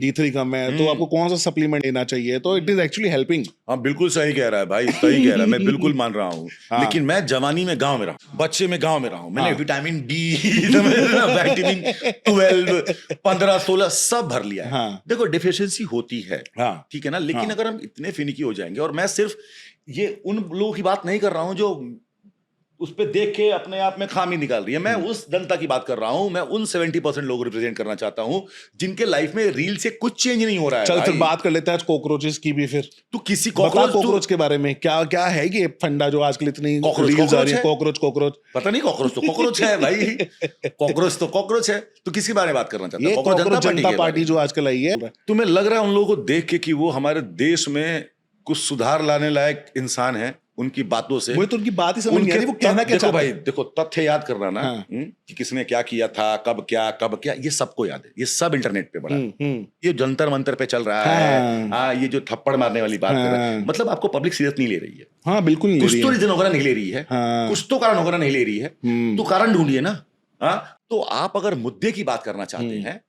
D3 कम है, तो आपको कौन सा सप्लीमेंट लेना चाहिए, तो इट इज एक्चुअली हेल्पिंग। हाँ बिल्कुल सही कह रहा है भाई, सही कह रहा है, मैं बिल्कुल मान रहा हूँ। हाँ। लेकिन मैं जवानी में गांव में रहा हूँ, बच्चे में गांव में रहा हूँ, मैंने हाँ। विटामिन डी विटामिन 12 15 16 सब भर लिया है। हाँ। देखो डिफिशियंसी होती है, हाँ। ठीक है ना, लेकिन हाँ। अगर हम इतने फिनिकी हो जाएंगे, और मैं सिर्फ ये उन लोगों की बात नहीं कर रहा हूँ जो उस पे देख के अपने आप में खामी निकाल रही है, मैं उस जनता की बात कर रहा हूँ। मैं उन 70% लोगों को रिप्रेजेंट करना चाहता हूँ जिनके लाइफ में रील से कुछ चेंज नहीं हो रहा है। चल फिर भाई। बात कर लेते हैं आज कॉकरोचेस की भी। फिर तू किसी बता कॉकरोच कॉकरोच के बारे में, क्या क्या है ये फंडा जो आजकल इतनी कॉकरोच रील्स आ रही है? है? कॉकरोच पता नहीं, कॉकरोच तो कॉकरोच है भाई, कॉकरोच तो कॉकरोच है। तो किसके बारे में बात करना चाहता ये है? कॉकरोच जनता के पार्टी बारे जो आजकल आई है। में। तुम्हें लग रहा है उन लोगों को देख के कि वो हमारे देश में कुछ सुधार लाने लायक इंसान है? उनकी बातों से मुझे तो उनकी बात ही समझ नहीं आ रही, वो कहना क्या देखो चाहते भाई, हैं। देखो तथ्य याद करना ना, हाँ। कि किसने क्या किया था, कब क्या, ये सबको याद है, ये सब इंटरनेट पे पड़ा है। ये जंतर मंतर पे चल रहा है। हाँ, ये जो थप्पड़ मारने वाली बात कर रहा है, हाँ। मतलब आपको पब्लिक सीरियस नहीं ले रही है। हाँ बिल्कुल नहीं ले कुछ रही तो है। रीजन वगैरह नहीं ले रही है, हाँ। कुछ तो कारण वगैरह नहीं ले रही है, तो कारण ढूंढिए ना। हाँ, तो आप अगर मुद्दे की बात करना चाहते हैं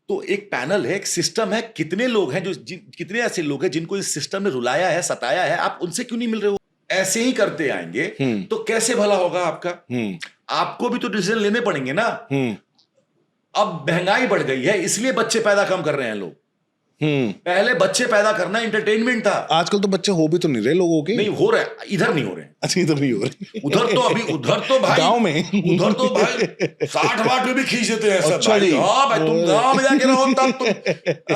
तो एक पैनल है, एक सिस्टम है, कितने लोग हैं कितने ऐसे लोग हैं जिनको इस सिस्टम ने रुलाया है, सताया है, आप उनसे क्यों नहीं मिल रहे हो? ऐसे ही करते आएंगे तो कैसे भला होगा आपका? आपको भी तो डिसीजन लेने पड़ेंगे ना। अब महंगाई बढ़ गई है, इसलिए बच्चे पैदा कम कर रहे हैं लोग। पहले बच्चे पैदा करना एंटरटेनमेंट था। आजकल तो बच्चे हो भी तो नहीं रहे लोगों के। नहीं हो रहे, इधर नहीं हो रहे। अच्छा इधर नहीं हो रहे। उधर तो भाई गांव में उधर तो भाई 60 में भी खींच देते हैं सब। अच्छा भाई जी। हाँ भाई, तुम गांव में जाके रहो तब तुम,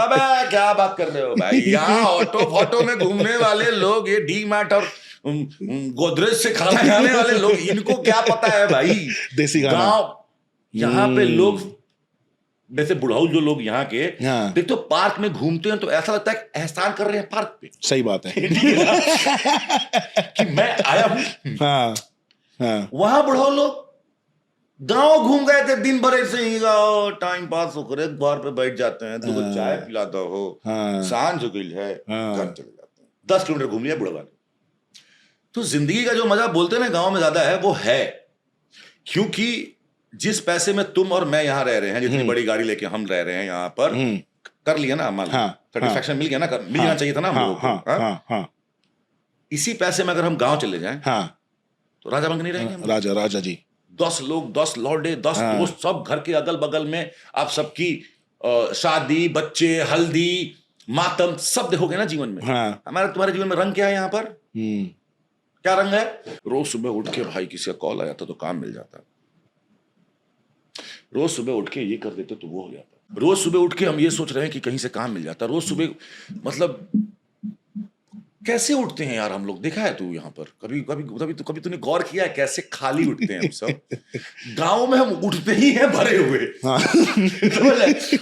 अबे क्या बात कर रहे हो भाई? यहाँ ऑटो फोटो में घूमने वाले लोग, ये डी मार्ट और गोदरेज से खाना खाने वाले लोग, इनको क्या पता है भाई देसी खाना। गांव यहाँ पे लोग, वैसे बुढ़ाऊ जो लोग यहाँ के, हाँ। देख तो पार्क में घूमते हैं तो ऐसा लगता है एहसान कर रहे हैं पार्क पे। सही बात है। कि मैं आया हूं। हाँ हाँ वहां बुढ़ाऊ लोग गांव घूम गए थे, दिन भर ऐसे ही गाओ टाइम पास हो करे, बार पे बैठ जाते हैं, तो चाय पिलाता हो, सांझ हो गई है, घर चले जाते हैं। 10 किलोमीटर घूम लिया बुढ़वा ने। तो जिंदगी का जो मजा बोलते हैं ना गांव में ज्यादा है, वो है क्योंकि जिस पैसे में तुम और मैं यहाँ रह रहे हैं, जितनी बड़ी गाड़ी लेके हम रह रहे हैं यहाँ पर, कर लिया ना मान, सेटिस्फैक्शन मिल गया ना, मिल जाना चाहिए था ना हम लोगों को। इसी पैसे में अगर हम गांव चले जाएं तो राजा बन के नहीं रहेंगे हम। राजा जी 10 लोग, 10 लौंडे, 10 दोस्त, सब घर के अगल बगल में, आप सबकी शादी, बच्चे, हल्दी, मातम सब देखोगे ना जीवन में। हमारे तुम्हारे जीवन में रंग क्या है यहाँ पर? क्या रंग है? रोज सुबह उठ के भाई किसी का कॉल आ जाता तो काम मिल जाता, रोज सुबह उठ के ये कर देते तो वो हो जाता, रोज सुबह उठ के हम ये सोच रहे हैं कि कहीं से काम मिल जाता, रोज सुबह, मतलब कैसे उठते हैं यार हम लोग? देखा है तू यहाँ पर कभी तूने गौर किया है कैसे खाली उठते हैं हम सब? गांव में हम उठते ही हैं भरे हुए।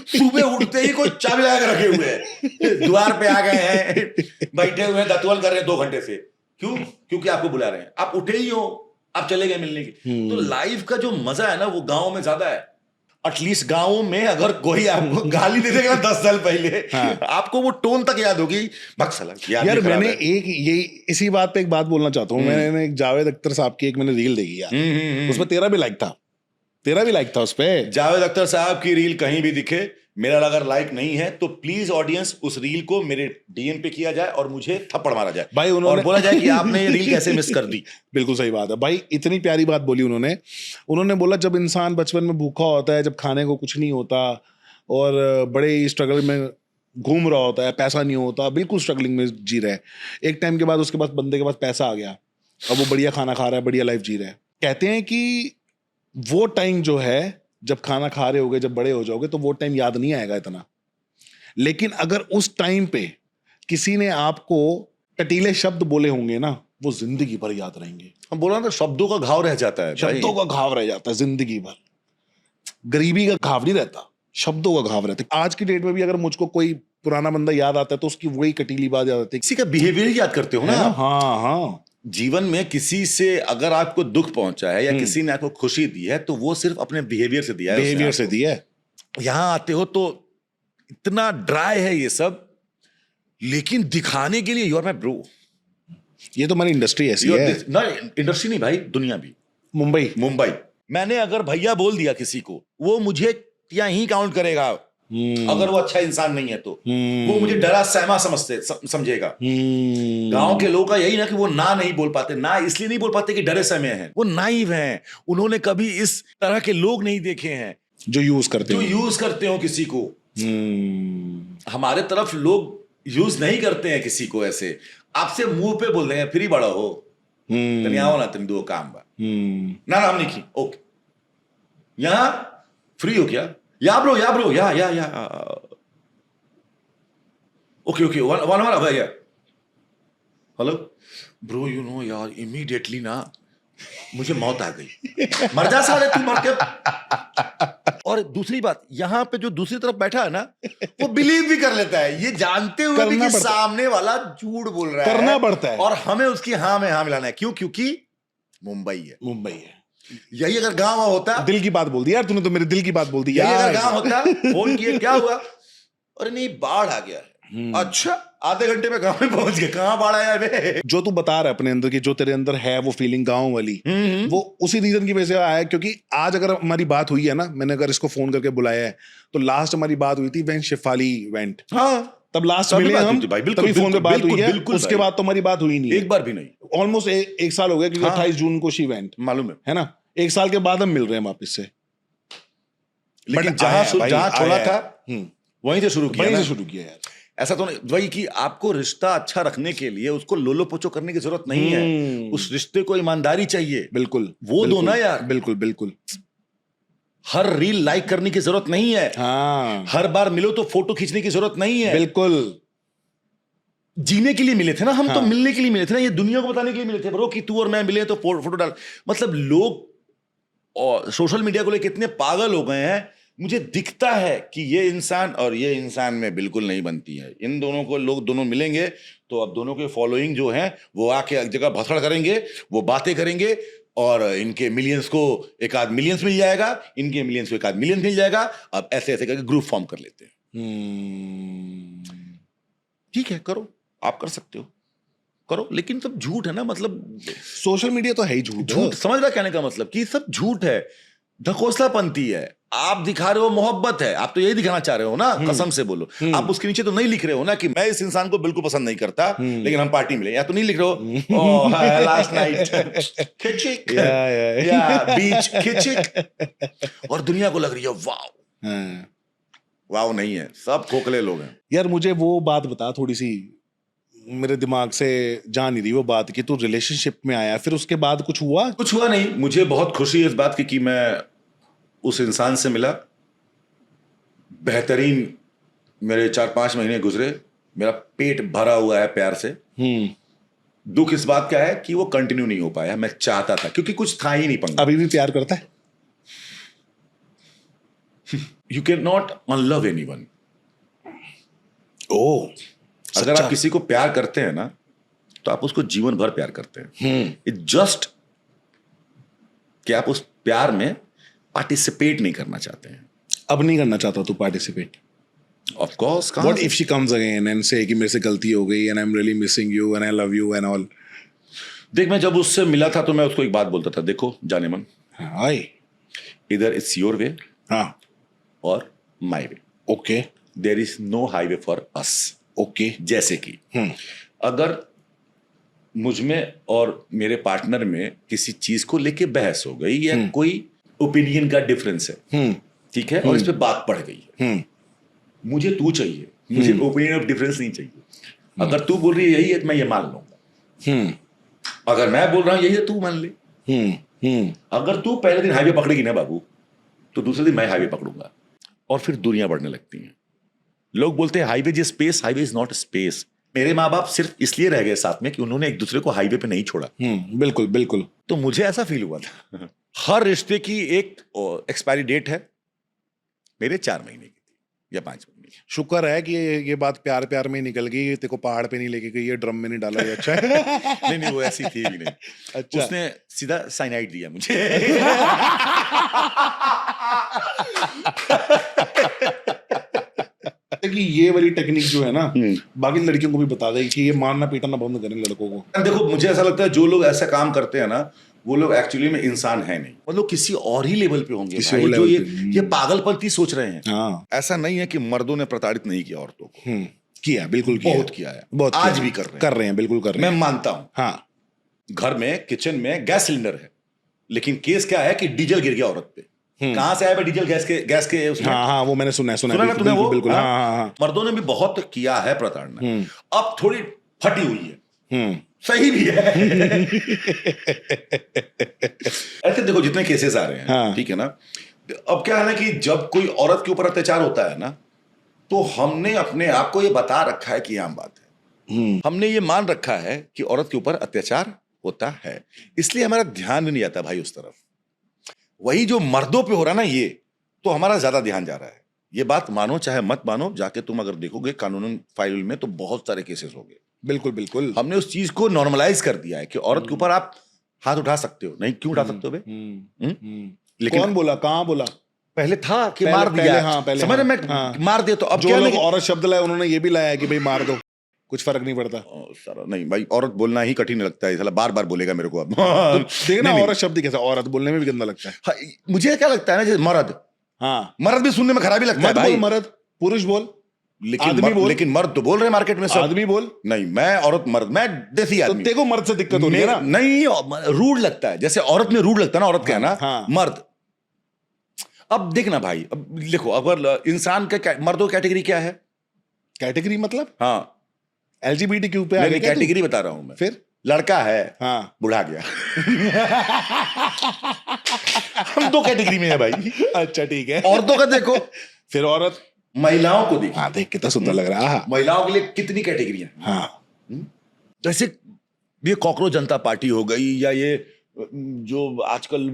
सुबह उठते ही कोई चाबी लगा के रखे हुए हैं, द्वार पे आ गए हैं, बैठे हुए हैं, दातुअल कर रहे हैं 2 घंटे से। क्यों? क्योंकि आपको बुला रहे हैं, आप उठे ही हो, आप चले गए मिलने के। तो लाइफ का जो मजा है ना वो गांव में ज्यादा है। एटलीस्ट गाँव में अगर कोई आपको गाली दे देगा 10 साल पहले, आपको वो टोन तक याद होगी। भग साला, यार मैंने एक ये इसी बात पे एक बात बोलना चाहता हूँ। मैंने एक जावेद अख्तर साहब की एक मैंने रील देखी यार, उसमें तेरा भी लाइक था उस पे। जावेद अख्तर साहब की रील कहीं भी दिखे, मेरा अगर लाइक नहीं है तो प्लीज ऑडियंस उस रील को मेरे डीएम पे किया जाए और मुझे थप्पड़ मारा जाए भाई, और बोला जाए कि आपने ये रील कैसे मिस कर दी। बिल्कुल सही बात है भाई, इतनी प्यारी बात बोली उन्होंने बोला जब इंसान बचपन में भूखा होता है, जब खाने को कुछ नहीं होता और बड़े स्ट्रगल में घूम रहा होता है, पैसा नहीं होता, बिल्कुल स्ट्रगलिंग में जी रहा है, एक टाइम के बाद उसके पास बंदे के पास पैसा आ गया और वो बढ़िया खाना खा रहा है, बढ़िया लाइफ जी रहा है। कहते हैं कि वो टाइम जो है जब खाना खा रहे होगे, जब बड़े हो जाओगे तो वो टाइम याद नहीं आएगा इतना, लेकिन अगर उस टाइम पे किसी ने आपको टटीले शब्द बोले होंगे ना, वो जिंदगी भर याद रहेंगे। हम बोल रहे हैं शब्दों का घाव रह जाता है, शब्दों का घाव रह जाता है जिंदगी भर। गरीबी का घाव नहीं रहता, शब्दों का घाव रहता है। आज की डेट में भी अगर मुझको कोई पुराना बंदा याद आता है तो उसकी वही कटीली बात याद आती है। किसी का बिहेवियर ही याद करते हो ना। हाँ, जीवन में किसी से अगर आपको दुख पहुंचा है या किसी ने आपको खुशी दी है तो वो सिर्फ अपने बिहेवियर से दिया है, बिहेवियर से दिया है। यहां आते हो तो इतना ड्राई है ये सब, लेकिन दिखाने के लिए यू आर माय ब्रो। ये तो हमारी इंडस्ट्री ऐसी है ना, इंडस्ट्री नहीं भाई, दुनिया भी। मुंबई मैंने अगर भैया बोल दिया किसी को, वो मुझे यहीं काउंट करेगा। अगर वो अच्छा इंसान नहीं है तो वो मुझे डरा सहमा समझेगा। गांव के लोगों का यही ना कि वो ना नहीं बोल पाते, ना इसलिए नहीं बोल पाते कि डरे सहमे हैं, वो नाइव हैं, उन्होंने कभी इस तरह के लोग नहीं देखे हैं जो यूज करते हो किसी को। हमारे तरफ लोग यूज नहीं करते हैं किसी को ऐसे, आपसे मुंह पे बोल देंगे फ्री बड़ा हो तनी आओ ना, तुम दो काम बा ना नाम लिखी ओके, यहां फ्री हो क्या, या ब्रो या ओके वन वाला भैया, हेलो ब्रो, यू नो यार इमीडिएटली ना मुझे मौत आ गई, मर जा साले तू, मर के। और दूसरी बात, यहाँ पे जो दूसरी तरफ बैठा है ना, वो बिलीव भी कर लेता है, ये जानते हुए भी कि सामने वाला झूठ बोल रहा है, करना पड़ता है, और हमें उसकी हाँ में हाँ मिलाना है। क्यों? क्योंकि मुंबई है। यही अगर गांव होता, दिल की बात बोल दी यार तूने, तो मेरे दिल की बात बोल दी यार। अगर गांव होता, फोन किए क्या हुआ, अरे नहीं बाढ़ आ गया है, अच्छा आधे घंटे में गांव में पहुंच गए, कहां बाढ़ आया बे? जो तू बता रहा है अपने अंदर की, जो तेरे अंदर है वो फीलिंग गांव वाली, वो उसी रीजन की वजह से आया है। क्योंकि आज अगर हमारी बात हुई है ना, मैंने अगर इसको फोन करके बुलाया है, तो लास्ट हमारी बात हुई थी व्हेन शेफाली वेंट, तब लास्ट मिले हम, तभी फोन पे बात हुई है, उसके बाद तो हमारी बात हुई नहीं, एक बार भी नहीं। ऑलमोस्ट एक साल हो गया, क्योंकि 28 जून को शी वेंट, मालूम है ना, एक साल के बाद हम मिल रहे हैं वापस से। लेकिन जहां छोड़ा था वहीं से शुरू किया यार। ऐसा तो नहीं भाई कि आपको रिश्ता अच्छा रखने के लिए उसको लोलो पोचो करने की जरूरत नहीं है, उस रिश्ते को ईमानदारी चाहिए। बिल्कुल वो दो ना यार, बिल्कुल। हर रील लाइक करने की जरूरत नहीं है, हर बार मिलो तो फोटो खींचने की जरूरत नहीं है। बिल्कुल जीने के लिए मिले थे ना हम, तो मिलने के लिए मिले थे ना, ये दुनिया को बताने के लिए मिले थे ब्रो कि तू और मैं मिले तो फोटो डाल। मतलब लोग और सोशल मीडिया को लेकर कितने पागल हो गए हैं। मुझे दिखता है कि ये इंसान और ये इंसान में बिल्कुल नहीं बनती है। इन दोनों को लोग दोनों मिलेंगे तो अब दोनों के फॉलोइंग जो है वो आके एक जगह भसड़ करेंगे, वो बातें करेंगे, और इनके मिलियंस को एक आध मिलियंस मिल जाएगा, इनके मिलियंस को एक आध मिलियन मिल जाएगा। अब ऐसे ऐसे करके ग्रुप फॉर्म कर लेते हैं। ठीक है, करो, आप कर सकते हो, करो, लेकिन सब झूठ है ना। मतलब सोशल मीडिया तो है ही झूठ। समझ रहा कहने का मतलब कि सब झूठ है, ढकोसलापंती है। आप दिखा रहे हो मोहब्बत है, आप तो यही दिखाना चाह रहे हो ना, कसम से बोलो। आप उसके नीचे तो नहीं लिख रहे हो ना कि मैं इस इंसान को बिल्कुल पसंद नहीं करता लेकिन हम पार्टी मिले, या तो नहीं लिख रहे हो ओह लास्ट नाइट खिचिक या बीच खिचिक, और दुनिया को लग रही है वाव। वाव नहीं है, सब खोखले लोग हैं यार। मुझे वो बात बता, थोड़ी सी मेरे दिमाग से जा नहीं रही वो बात कि तू रिलेशनशिप में आया, फिर उसके बाद कुछ हुआ नहीं। मुझे बहुत खुशी है इस बात की कि मैं उस इंसान से मिला, बेहतरीन मेरे 4-5 महीने गुजरे, मेरा पेट भरा हुआ है प्यार से। दुख इस बात का है कि वो कंटिन्यू नहीं हो पाया। मैं चाहता था, क्योंकि कुछ था ही नहीं पंगा। अभी भी प्यार करता है? You can not unlove anyone. अगर आप किसी को प्यार करते हैं ना, तो आप उसको जीवन भर प्यार करते हैं। इट जस्ट कि आप उस प्यार में पार्टिसिपेट नहीं करना चाहते हैं। अब नहीं करना चाहता तू participate? Of course, What if she comes again and say कि मेरे से गलती हो गई and I'm really missing you and I love you and all? देख, मैं जब उससे मिला था तो मैं उसको एक बात बोलता था, देखो जाने मन, हाय, इधर इट्स योर वे हाँ, और my way, okay, there is no highway for us. Okay, जैसे कि अगर मुझ में और मेरे पार्टनर में किसी चीज को लेके बहस हो गई या कोई ओपिनियन का डिफरेंस है, ठीक है, और इस पे बात बढ़ गई है, मुझे तू चाहिए, मुझे ओपिनियन ऑफ डिफरेंस नहीं चाहिए। अगर तू बोल रही है यही है तो मैं ये मान लूंगा, अगर मैं बोल रहा हूं यही है तू मान ले। अगर तू पहले दिन हाईवे पकड़ेगी ना बाबू, तो दूसरे दिन मैं हाईवे पकड़ूंगा, और फिर दुनिया बढ़ने लगती है। लोग बोलते हैं highway is space, highway is not space. मेरे माँ बाप सिर्फ इसलिए रह गए साथ में कि उन्होंने एक दूसरे को हाईवे पे नहीं छोड़ा। बिल्कुल बिल्कुल। तो मुझे ऐसा फील हुआ था हर रिश्ते की एक एक्सपायरी डेट है, मेरे 4 महीने की थी या 5 महीने की। शुक्र है कि ये बात प्यार प्यार में निकल गई, तेरे को पहाड़ पे नहीं लेके गई, ये ड्रम में नहीं डाला, ये अच्छा है। नहीं नहीं, वो ऐसी थी भी नहीं। अच्छा, उसने सीधा साइनाइड दिया मुझे। कि ये वाली टेक्निक जो है ना, बाकी लड़कियों को भी बता दे कि ये मारना पीटना बंद करें लड़कों को। देखो, मुझे ऐसा लगता है जो लोग ऐसा काम करते हैं ना, वो लोग एक्चुअली में इंसान है नहीं, मतलब किसी और ही लेवल पे होंगे किसी भाई, और जो लेवल पे। ये पागलपंती सोच रहे हैं। हाँ, ऐसा नहीं है कि मर्दों ने प्रताड़ित नहीं किया औरतों को, किया, बिल्कुल किया, बहुत किया है, बहुत आज किया। भी कर रहे हैं, बिल्कुल कर रहे मैं हैं। मानता हूं। हाँ, घर में किचन में गैस सिलेंडर है, लेकिन केस क्या है कि डीजल गिर गया औरत पे। कहां से आया भाई डीजल गैस के उसमें? हाँ हाँ, वो मैंने सुना है सुना ना तूने वो? बिल्कुल, हाँ हाँ हाँ। मर्दों ने भी बहुत किया है प्रताड़ना, अब थोड़ी फटी हुई है, सही भी है। ऐसे देखो जितने केसेस आ रहे हैं, हाँ। ठीक है ना, अब क्या है ना कि जब कोई औरत के ऊपर अत्याचार होता है ना, तो हमने अपने आप को ये बता रखा है कि आम बात है, हमने ये मान रखा है कि औरत के ऊपर अत्याचार होता है, इसलिए हमारा ध्यान भी नहीं आता भाई उस तरफ। वही जो मर्दों पे हो रहा ना, ये तो हमारा ज्यादा ध्यान जा रहा है। ये बात मानो चाहे मत मानो, जाके तुम अगर देखोगे कानूनन फाइल में तो बहुत सारे केसेस होंगे। बिल्कुल बिल्कुल। हमने उस चीज को नॉर्मलाइज कर दिया है कि औरत के ऊपर आप हाथ उठा सकते हो, नहीं क्यों उठा सकते हो बे? लेकिन कौन बोला, कहाँ बोला? पहले था कि पहले- मार पहले, दिया, हाँ, पहले, समझ रहे? हाँ, मैं हाँ। मार दिया, तो अब जो क्या लोग लगे? औरत शब्द लाए उन्होंने ये भी लाया है कि भाई मार दो, कुछ फर्क नहीं पड़ता। सारा नहीं भाई, औरत बोलना ही कठिन लगता है, साला बार बार बोलेगा मेरे को अब। देखना नहीं, औरत शब्द कैसा, औरत बोलने में भी गंदा लगता है। हाँ, मुझे क्या लगता है ना, जैसे मर्द, हाँ, मर्द भी सुनने में खराब ही लगता है मत भाई। बोल मर्द, पुरुष बोल, लेकिन मर्द तो बोल रहे हैं मार्केट में सब। आदमी बोल। नहीं, मैं औरत मर्द, मैं देसी तो आदमी। तेरे को मर्द से दिक्कत हो रही है ना? नहीं, रूड लगता है, जैसे औरत में रूड लगता है ना, औरत कहना, हाँ। मर्द। अब देखना भाई, अब देखो, अगर इंसान का मर्दों की कैटेगरी क्या है? कैटेगरी मतलब हाँ, LGBTQ पे आ नहीं, गया क्या तू? कैटेगरी बता रहा हूं मैं। फिर लड़का है, हाँ, बुढ़ा गया। हम 2 कैटेगरी में है भाई। अच्छा ठीक है। औरतों का देखो, फिर औरत, महिलाओं को देखो, हाँ, देख कितना सुंदर लग रहा है। हाँ महिलाओं के लिए कितनी कैटेगरी है। हाँ, जैसे ये कॉकरोच जनता पार्टी हो गई, या ये जो आजकल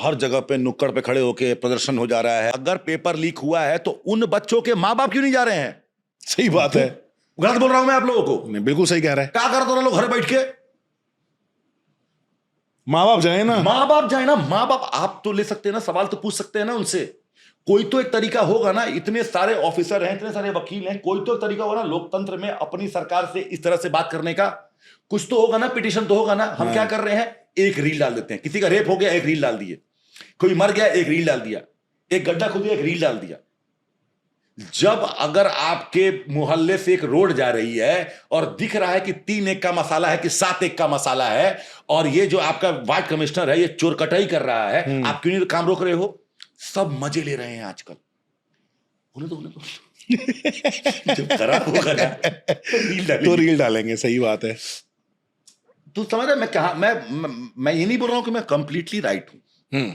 हर जगह पे नुक्कड़ पे खड़े होके प्रदर्शन हो जा रहा है, अगर पेपर लीक हुआ है तो उन बच्चों के माँ बाप क्यों नहीं जा रहे हैं? सही बात है। गलत बोल रहा हूं मैं आप लोगों को? नहीं, बिल्कुल सही कह रहा है। क्या करते हो लोग घर बैठ के? माँ बाप जाए ना। माँ बाप जाए ना, माँ बाप आप तो ले सकते हैं ना, सवाल तो पूछ सकते हैं ना उनसे। कोई तो एक तरीका होगा ना, इतने सारे ऑफिसर हैं, इतने सारे वकील हैं, कोई तो एक तरीका होगा ना लोकतंत्र में अपनी सरकार से इस तरह से बात करने का। कुछ तो होगा ना, पिटीशन तो होगा ना। हम क्या कर रहे हैं, एक रील डाल देते हैं, किसी का रेप हो गया एक रील डाल दिए, कोई मर गया एक रील डाल दिया, एक गड्ढा खुद एक रील डाल दिया। जब अगर आपके मोहल्ले से एक रोड जा रही है और दिख रहा है कि 3 एक का मसाला है कि 7 एक का मसाला है, और ये जो आपका वार्ड कमिश्नर है ये चोर कटाई कर रहा है, आप क्यों नहीं काम रोक रहे हो? सब मजे ले रहे हैं आजकल। होने दो। जब खराब होगा ना तो रील डालेंगे। सही बात है। तू समझ रहा है मैं कहा, मैं ये नहीं बोल रहा हूं कि मैं कंप्लीटली राइट हूं।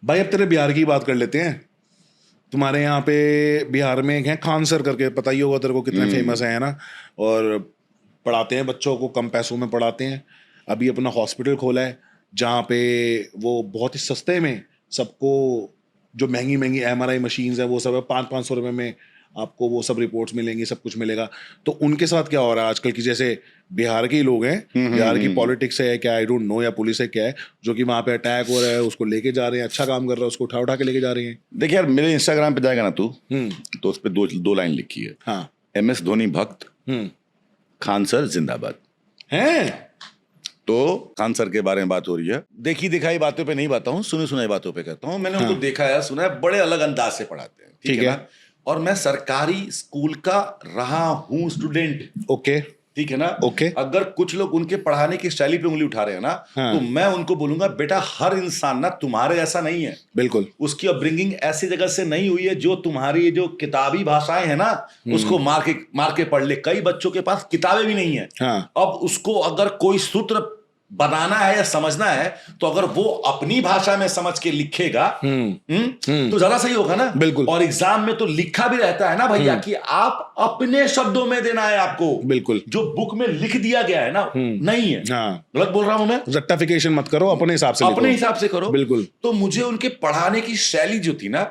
भाई अब तेरे बिहार की बात कर लेते हैं। तुम्हारे यहाँ पे बिहार में एक है खान सर करके, पता ही होगा तेरे को, कितने फेमस है ना, और पढ़ाते हैं बच्चों को, कम पैसों में पढ़ाते हैं। अभी अपना हॉस्पिटल खोला है जहाँ पे वो बहुत ही सस्ते में सबको, जो महंगी महंगी MRI मशीन्स है वो सब है 500-500 रुपये में आपको वो सब रिपोर्ट्स मिलेंगी, सब कुछ मिलेगा। तो उनके साथ क्या हो रहा है आजकल की, जैसे बिहार के ही लोग हैं, बिहार की पॉलिटिक्स है क्या, आई डोंट नो, या पुलिस है क्या है, जो कि वहां पे अटैक हो रहा है, उसको लेके जा रहे हैं, अच्छा काम कर रहा है, उसको उठा उठा के लेके जा रहे हैं। देखिए यार, मेरे इंस्टाग्राम पे जाएगा ना तू, तो उस पर दो लाइन लिखी है, हाँ। MS धोनी भक्त, खान सर जिंदाबाद। हैं? तो खान सर के बारे में बात हो रही है। देखी दिखाई बातों पे नहीं बाता हूँ, सुनी सुनाई बातों पे कहता हूँ। मैंने उनको देखा है, सुना है, बड़े अलग अंदाज से पढ़ाते हैं, ठीक है ना। और मैं सरकारी स्कूल का रहा हूँ स्टूडेंट, ओके, ठीक है ना। ओके। अगर कुछ लोग उनके पढ़ाने की शैली पे उंगली उठा रहे हैं ना, तो मैं उनको बोलूंगा, बेटा हर इंसान ना तुम्हारे जैसा नहीं है। बिल्कुल। उसकी अपब्रिंगिंग ऐसी जगह से नहीं हुई है जो तुम्हारी जो किताबी भाषाएं है ना, उसको मार के पढ़ ले। कई बच्चों के पास किताबें भी नहीं है। हाँ। अब उसको अगर कोई सूत्र बनाना है या समझना है, तो अगर वो अपनी भाषा में समझ के लिखेगा तो ज्यादा सही होगा ना। बिल्कुल। और एग्जाम में तो लिखा भी रहता है ना भैया कि आप अपने शब्दों में देना है आपको। बिल्कुल। जो बुक में लिख दिया गया है ना, नहीं है। हाँ। गलत बोल रहा हूं मैं? रट्टाफिकेशन मत करो, अपने हिसाब से अपने हिसाब से करो। बिल्कुल। तो मुझे उनके पढ़ाने की शैली जो थी ना,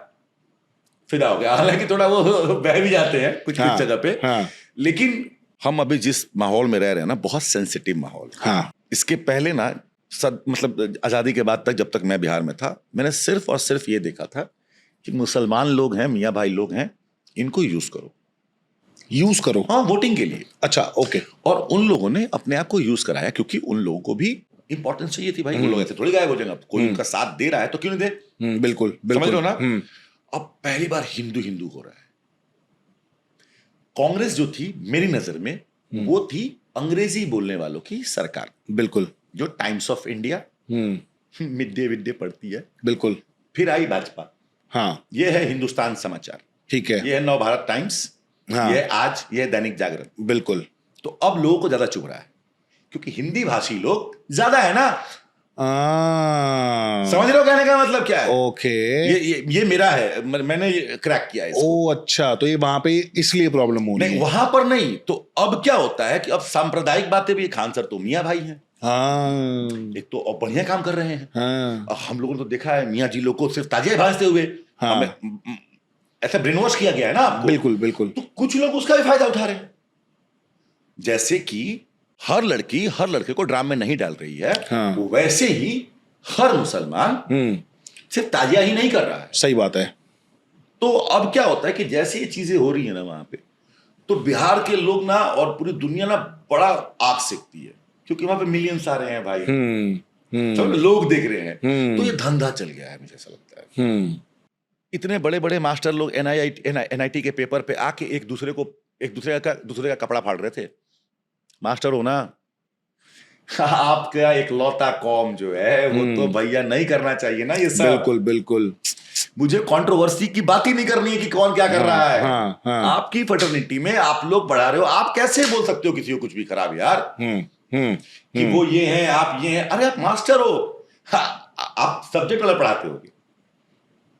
फिदा हो गया। हालांकि थोड़ा वो बह भी जाते हैं कुछ कुछ जगह पे, लेकिन हम अभी जिस माहौल में रह रहे हैं ना, बहुत सेंसिटिव माहौल। हाँ। इसके पहले ना, मतलब आजादी के बाद तक, जब तक मैं बिहार में था, मैंने सिर्फ और सिर्फ ये देखा था कि मुसलमान लोग हैं, मियाँ भाई लोग हैं, इनको यूज करो। हाँ, वोटिंग के लिए। अच्छा, ओके। और उन लोगों ने अपने आप को यूज कराया, क्योंकि उन लोगों को भी इंपॉर्टेंस चाहिए थी भाई। वो लोग ऐसे थोड़ी गायब हो जाएंगे। कोई उनका साथ दे रहा है तो क्यों नहीं दे। बिल्कुल, समझ लो ना। अब पहली बार हिंदू हिंदू हो रहा है। कांग्रेस जो थी मेरी नजर में, वो थी अंग्रेजी बोलने वालों की सरकार। बिल्कुल। जो times of India, mid day पढ़ती है। बिल्कुल। फिर आई भाजपा। हाँ। ये है हिंदुस्तान समाचार, ठीक है। ये है नव भारत टाइम्स, हाँ। ये है आज, ये है दैनिक जागरण। बिल्कुल। तो अब लोगों को ज्यादा चुभ रहा है, क्योंकि हिंदी भाषी लोग ज्यादा है ना। समझ रहे हो कहने का मतलब क्या है? ओके। ये मेरा है, मैंने क्रैक किया है इसको। ओ अच्छा, तो ये वहां पे इसलिए प्रॉब्लम हो रही है। नहीं, वहां पर नहीं। तो अब क्या होता है कि अब सांप्रदायिक बातें भी, खान सर तो मियाँ भाई हैं। हाँ। एक तो अब बढ़िया काम कर रहे हैं। हाँ। हम लोगों ने तो देखा है मियाँ जी लोग को सिर्फ ताजिया भाजते हुए। हाँ। ऐसा ब्रेन वॉश किया गया है ना आपको। बिल्कुल बिल्कुल। तो कुछ लोग उसका भी फायदा उठा रहे हैं। जैसे कि हर लड़की हर लड़के को ड्राम में नहीं डाल रही है, हाँ। वैसे ही हर मुसलमान सिर्फ ताजिया ही नहीं कर रहा है। सही बात है। तो अब क्या होता है कि जैसे ये चीजें हो रही है ना वहां पे, तो बिहार के लोग ना और पूरी दुनिया ना बड़ा आग सेकती है, क्योंकि वहां पे मिलियंस आ रहे हैं भाई। सब लोग देख रहे हैं। तो ये धंधा चल गया है, मुझे ऐसा लगता है। इतने बड़े बड़े मास्टर लोग NIT के पेपर पे आके एक दूसरे का कपड़ा फाड़ रहे थे। मास्टर हो ना, आपका एक लौता कौम जो है वो तो भैया नहीं करना चाहिए ना ये सब। बिल्कुल बिल्कुल। मुझे कंट्रोवर्सी की बात ही नहीं करनी है कि कौन क्या कर रहा है। हाँ। आपकी फ्रेटर्निटी में आप लोग बढ़ा रहे हो, आप कैसे बोल सकते हो किसी को कुछ भी खराब यार। कि वो ये हैं, आप ये हैं। अरे आप मास्टर हो, आप सब्जेक्ट अलग पढ़ाते हो,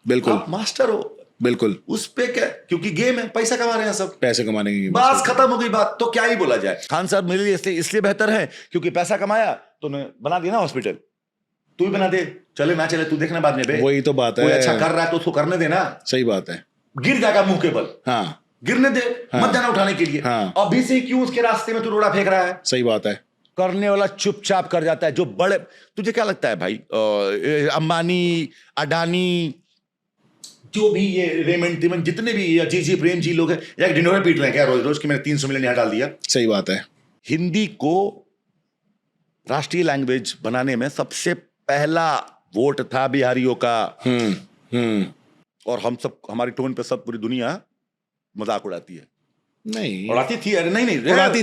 बिल्कुल आप मास्टर हो, बिल्कुल। उस पे क्या, क्योंकि गेम है, पैसा कमा रहे हैं सब, पैसे कमाने की बस खत्म हो गई बात। तो क्या ही बोला जाए। खान साहब मेरे लिए इसलिए बेहतर है क्योंकि पैसा कमाया तो बना दिया ना हॉस्पिटल। तू भी बना दे, चले ना चले तू देखना बाद में बे। वही तो बात है। कोई अच्छा कर रहा है तो उसको करने देना। सही बात है। गिर जाएगा मुंह के बल, हाँ, गिरने दे। मत जाना उठाने के लिए। हाँ। अभी से क्यों उसके रास्ते में तू रोड़ा फेंक रहा है। सही बात है। करने वाला चुपचाप कर जाता है। जो बड़े, तुझे क्या लगता है भाई, अंबानी, अडानी, जो भी ये रेमंड तिमन, जितने भी जी प्रेम जी लोग हैं, या डिनोरे पीट रहे हैं क्या रोज रोज कि मैंने 300 मिलियन यहाँ डाल दिया। सही बात है। हिंदी को राष्ट्रीय लैंग्वेज बनाने में सबसे पहला वोट था बिहारियों का। और हम सब, हमारी टोन पे सब पूरी दुनिया मजाक उड़ाती है। नहीं उड़ाती थी, अरे नहीं उड़ाती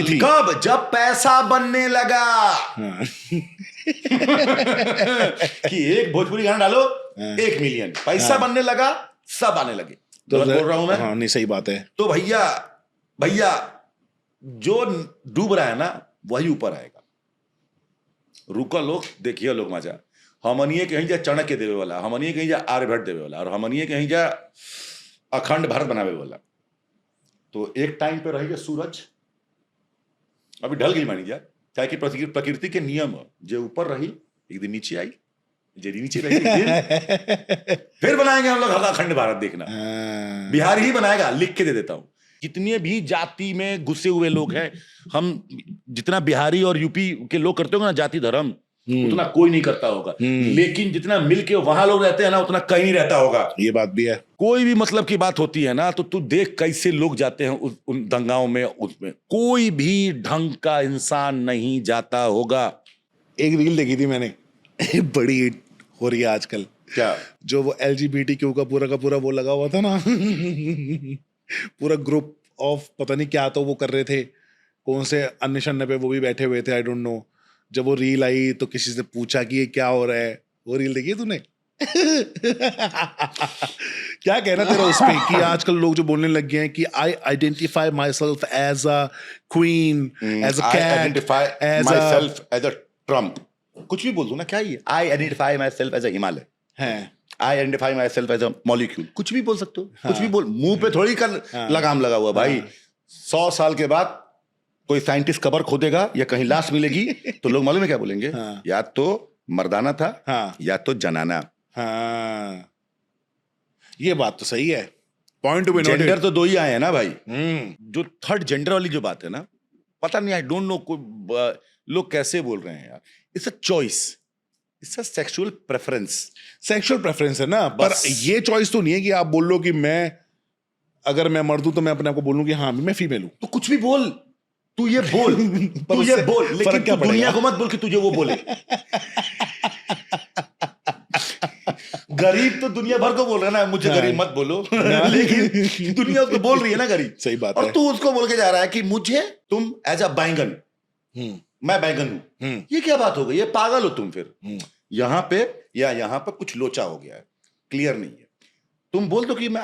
थी। कब? जब पैसा बनने लगा। कि एक भोजपुरी गाना डालो 1 मिलियन, पैसा बनने लगा, सब आने लगे। तो बोल रहा हूं मैं। हाँ, नहीं सही बात है। तो भैया जो डूब रहा है ना वही ऊपर आएगा। रुका लोग, देखिए लोग मजा। हमनिए कहीं जा चाणक्य देवे वाला, हमनिए कहीं जा आर्यभट्ट देवे वाला, और हमनिए कहीं जा अखंड भारत बनावे वाला। तो एक टाइम पे रहेगा सूरज, अभी ढल गई मानी जा, चाहे कि प्रकृति के नियम जो ऊपर रही एक दिन नीचे आई, जेडी नीचे रहेगी। फिर बनाएंगे हम लोग अखंड भारत, देखना। बिहार ही बनाएगा, लिख के दे देता हूं। जितने भी जाति में घुसे हुए लोग हैं, हम जितना बिहारी और यूपी के लोग करते होंगे ना जाति धर्म, उतना कोई नहीं करता होगा। लेकिन जितना मिलके वहां लोग रहते हैं ना, उतना कहीं नहीं रहता होगा। ये बात भी है। कोई भी मतलब की बात होती है ना, तो तू देख कैसे लोग जाते हैं उन दंगाओं में, उसमें कोई भी ढंग का इंसान नहीं जाता होगा। एक रील देखी थी मैंने, बड़ी हिट हो रही है आजकल। क्या? जो वो LGBTQ का पूरा वो लगा हुआ था ना, पूरा ग्रुप ऑफ पता नहीं क्या, तो वो कर रहे थे कौन से अन्य शन्य पे, वो भी बैठे हुए थे, आई डोंट नो। जब वो रील आई तो किसी से पूछा कि ये क्या हो रहा है। वो रील देखी तूने? क्या कहना तेरा उस पे कि आजकल लोग जो बोलने लग गए हैं कि I identify myself as a queen, as a I cat, identify as myself as a Trump. कुछ भी बोल दो ना, क्या ये I identify myself as a Himalaya, है। I identify myself as a molecule, कुछ भी बोल सकते हो। कुछ भी बोल, मुंह पे थोड़ी कर लगाम लगा हुआ भाई। 100 साल के बाद कोई साइंटिस्ट कबर खोदेगा या कहीं लाश मिलेगी तो लोग मालूम है क्या बोलेंगे? या तो मर्दाना था, या तो जनाना। हाँ, ये बात तो सही है। Point to be noted. Gender तो 2 ही आए हैं ना भाई। जो थर्ड जेंडर वाली जो बात है ना, पता नहीं, आई डोंट नो लोग कैसे बोल रहे हैं यार। It's a choice, it's a sexual preference. Sexual preference है ना, पर ये चॉइस तो नहीं है कि आप बोल लो कि मैं, अगर मैं मर्द हूं तो मैं अपने आप को बोलूं कि हाँ मैं फीमेल हूं। तो कुछ भी बोल, तू ये बोल, तू ये बोल, लेकिन क्या तू दुनिया को मत बोल कि तुझे वो बोले। गरीब तो दुनिया भर को बोल रहा है ना, मुझे गरीब मत बोलो, लेकिन दुनिया उसको बोल रही है ना गरीब। सही बात और है। तू उसको बोल के जा रहा है कि मुझे तुम एज अ बैंगन, मैं बैंगन हूं। ये क्या बात हो गई? ये पागल हो तुम फिर। यहां पे या यहां पे कुछ लोचा हो गया है, क्लियर नहीं है। तुम बोल दो कि मैं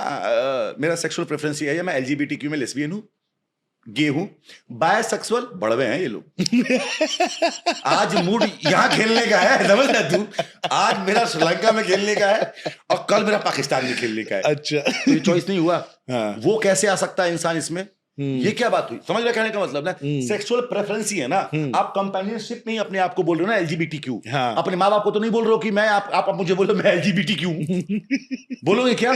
मेरा सेक्सुअल प्रेफरेंस ये है, या मैं LGBTQ में लेस्बियन हूं, गे हूं, बायसेक्सुअल, बड़वे हैं ये लोग। आज मूड यहां खेलने का है, समझ ना तू। आज मेरा श्रीलंका में खेलने का है और कल मेरा पाकिस्तान में खेलने का है। अच्छा, तो ये चॉइस नहीं हुआ। वो कैसे आ सकता है इंसान इसमें? ये क्या बात हुई? समझ रहे कहने का मतलब ना, सेक्सुअल प्रेफरेंस ही है ना। आप कंपेनियनशिप नहीं अपने आप को बोल रहे हो ना LGBTQ। अपने माँ बाप को तो नहीं बोल रहे हो कि मैं आप मुझे बोलो मैं LGBTQ बोलोगे क्या?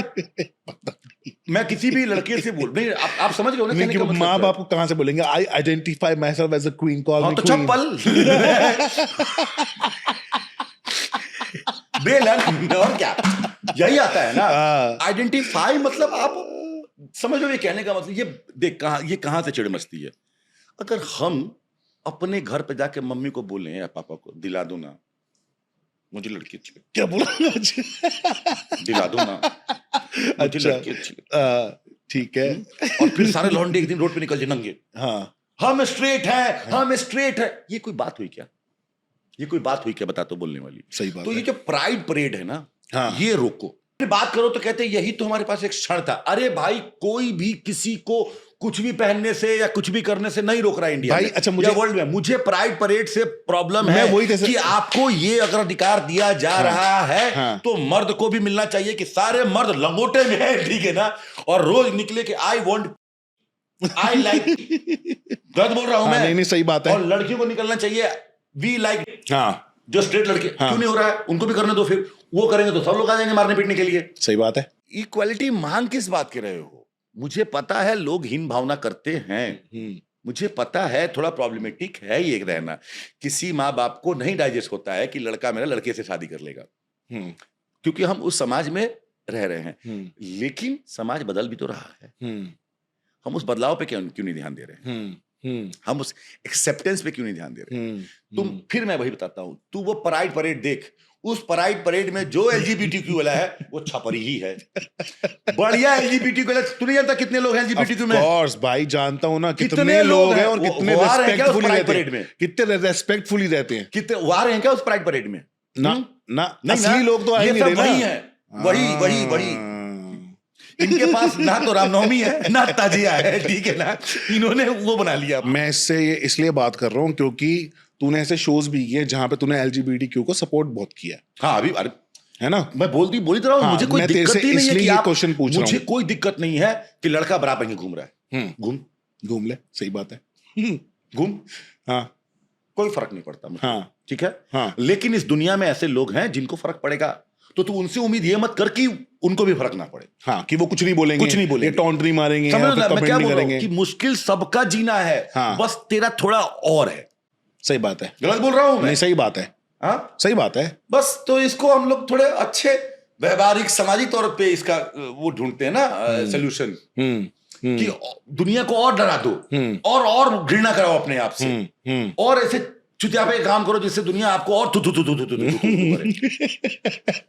मैं किसी भी लड़के से बोल नहीं, आप समझ गए ना कहने का मतलब। माँ बाप को कहां से बोलेंगे I identify myself as a queen, call me तो क्वीन। चप्पल बेलन और क्या, यही आता है ना। आइडेंटिफाई मतलब आप समझ लो ये कहने का मतलब। ये देख ये कहां से चिड़ मचती है। अगर हम अपने घर पे जाके मम्मी को बोलें या पापा को, दिला दो ना मुझे लड़की अच्छी लगती, क्या बोला? दिला दो ना मुझे लड़की अच्छी लगती, ठीक है। और फिर सारे लौंडे एक दिन रोड पे निकल जाए नंगे, हाँ हम स्ट्रेट हैं, हम स्ट्रेट है। ये कोई बात हुई क्या? ये कोई बात हुई क्या? बता तो बोलने वाली। सही बात तो है। ये जो प्राइड परेड है ना, हाँ। ये रोको। बात करो तो कहते हैं यही तो हमारे पास एक क्षण था। अरे भाई, कोई भी किसी को कुछ भी पहनने से या कुछ भी करने से नहीं रोक रहा है इंडिया भाई, में, अच्छा, वर्ल्ड में। मुझे प्राइड परेड से प्रॉब्लम है कि आपको ये अगर अधिकार दिया जा रहा है तो मर्द को भी मिलना चाहिए कि सारे मर्द लंगोटे में है, ठीक है ना, और रोज निकले कि आई लाइक गलत बोल रहा हूं मैं? नहीं, सही बात है। और लड़कियों को निकलना चाहिए वी लाइक। हाँ, जो स्ट्रेट लड़के क्यों नहीं हो रहा है, उनको भी करने दो। फिर वो करेंगे तो सब लोग आ जाएंगे मारने पीटने के लिए। सही बात है। इक्वालिटी मांग किस बात के रहे हो? मुझे पता है लोग हीन भावना करते हैं, मुझे पता है थोड़ा प्रॉब्लमेटिक है ये रहना। किसी माँ बाप को नहीं डाइजेस्ट होता है कि लड़का मेरा लड़के से शादी कर लेगा, क्योंकि हम उस समाज में रह रहे हैं। लेकिन समाज बदल भी तो रहा है। हम उस बदलाव पे क्यों नहीं ध्यान दे रहे हैं? हम उस एक्सेप्टेंस पे क्यों नहीं ध्यान दे रहे? फिर मैं वही बताता हूं, तू वो प्राइड परेड देख। उस प्राइड परेड में जो LGBTQ वाला है वो छपरी ही है। बढ़िया LGBTQ वाला। तू नहीं जानता कितने लोग हैं LGBTQ में? ऑफ कोर्स भाई, जानता हूं ना कितने लोग हैं और कितने रेस्पेक्टफुली रहते हैं। कितने रेस्पेक्टफुली रहते हैं। कितने वो आ रहे हैं क्या उस प्राइड परेड में? ना असली लोग तो आ ही नहीं रहे ना। वही है, वही इनके पास ना तो रामनवमी है ना ताजिया है, ठीक है ना। इन्होंने वो बना लिया। मैं इससे इसलिए बात कर रहा हूं क्योंकि तूने ऐसे शोज भी किए जहां पे तूने LGBTQ को सपोर्ट बहुत किया। हाँ, अभी अरे है ना, मैं बोलती रहा हूँ। मुझे कोई दिक्कत ही नहीं है कि आप क्वेश्चन पूछ रहा हूं। मुझे कोई दिक्कत नहीं है कि लड़का बराबर ही घूम रहा है। घूम ले, सही बात है। घूम, हाँ, कोई फर्क नहीं पड़ता मुझे। हाँ, ठीक है हाँ। लेकिन इस दुनिया में ऐसे लोग हैं जिनको फर्क पड़ेगा, तो तू उनसे उम्मीद ये मत कर कि उनको भी फर्क ना पड़े। हाँ, कि वो कुछ नहीं बोलेंगे, कुछ नहीं बोलेंगे, ये टॉन्ट नहीं मारेंगे, समझ या लो फिर ना, मैं कमेंट क्या नहीं बोल रहा हूं करेंगे। कि मुश्किल सबका जीना है, हाँ। बस तेरा थोड़ा और है। सही बात है। गलत बोल रहा हूं मैं? नहीं, सही बात है। हाँ, सही बात है। बस तो इसको हम लोग थोड़े अच्छे व्यवहारिक सामाजिक तौर पे इसका वो ढूंढते हैं ना सोल्यूशन, कि दुनिया को और डरा दो और घृणा कराओ अपने आप से, और ऐसे चुतिया पे काम करो जिससे दुनिया आपको और करे।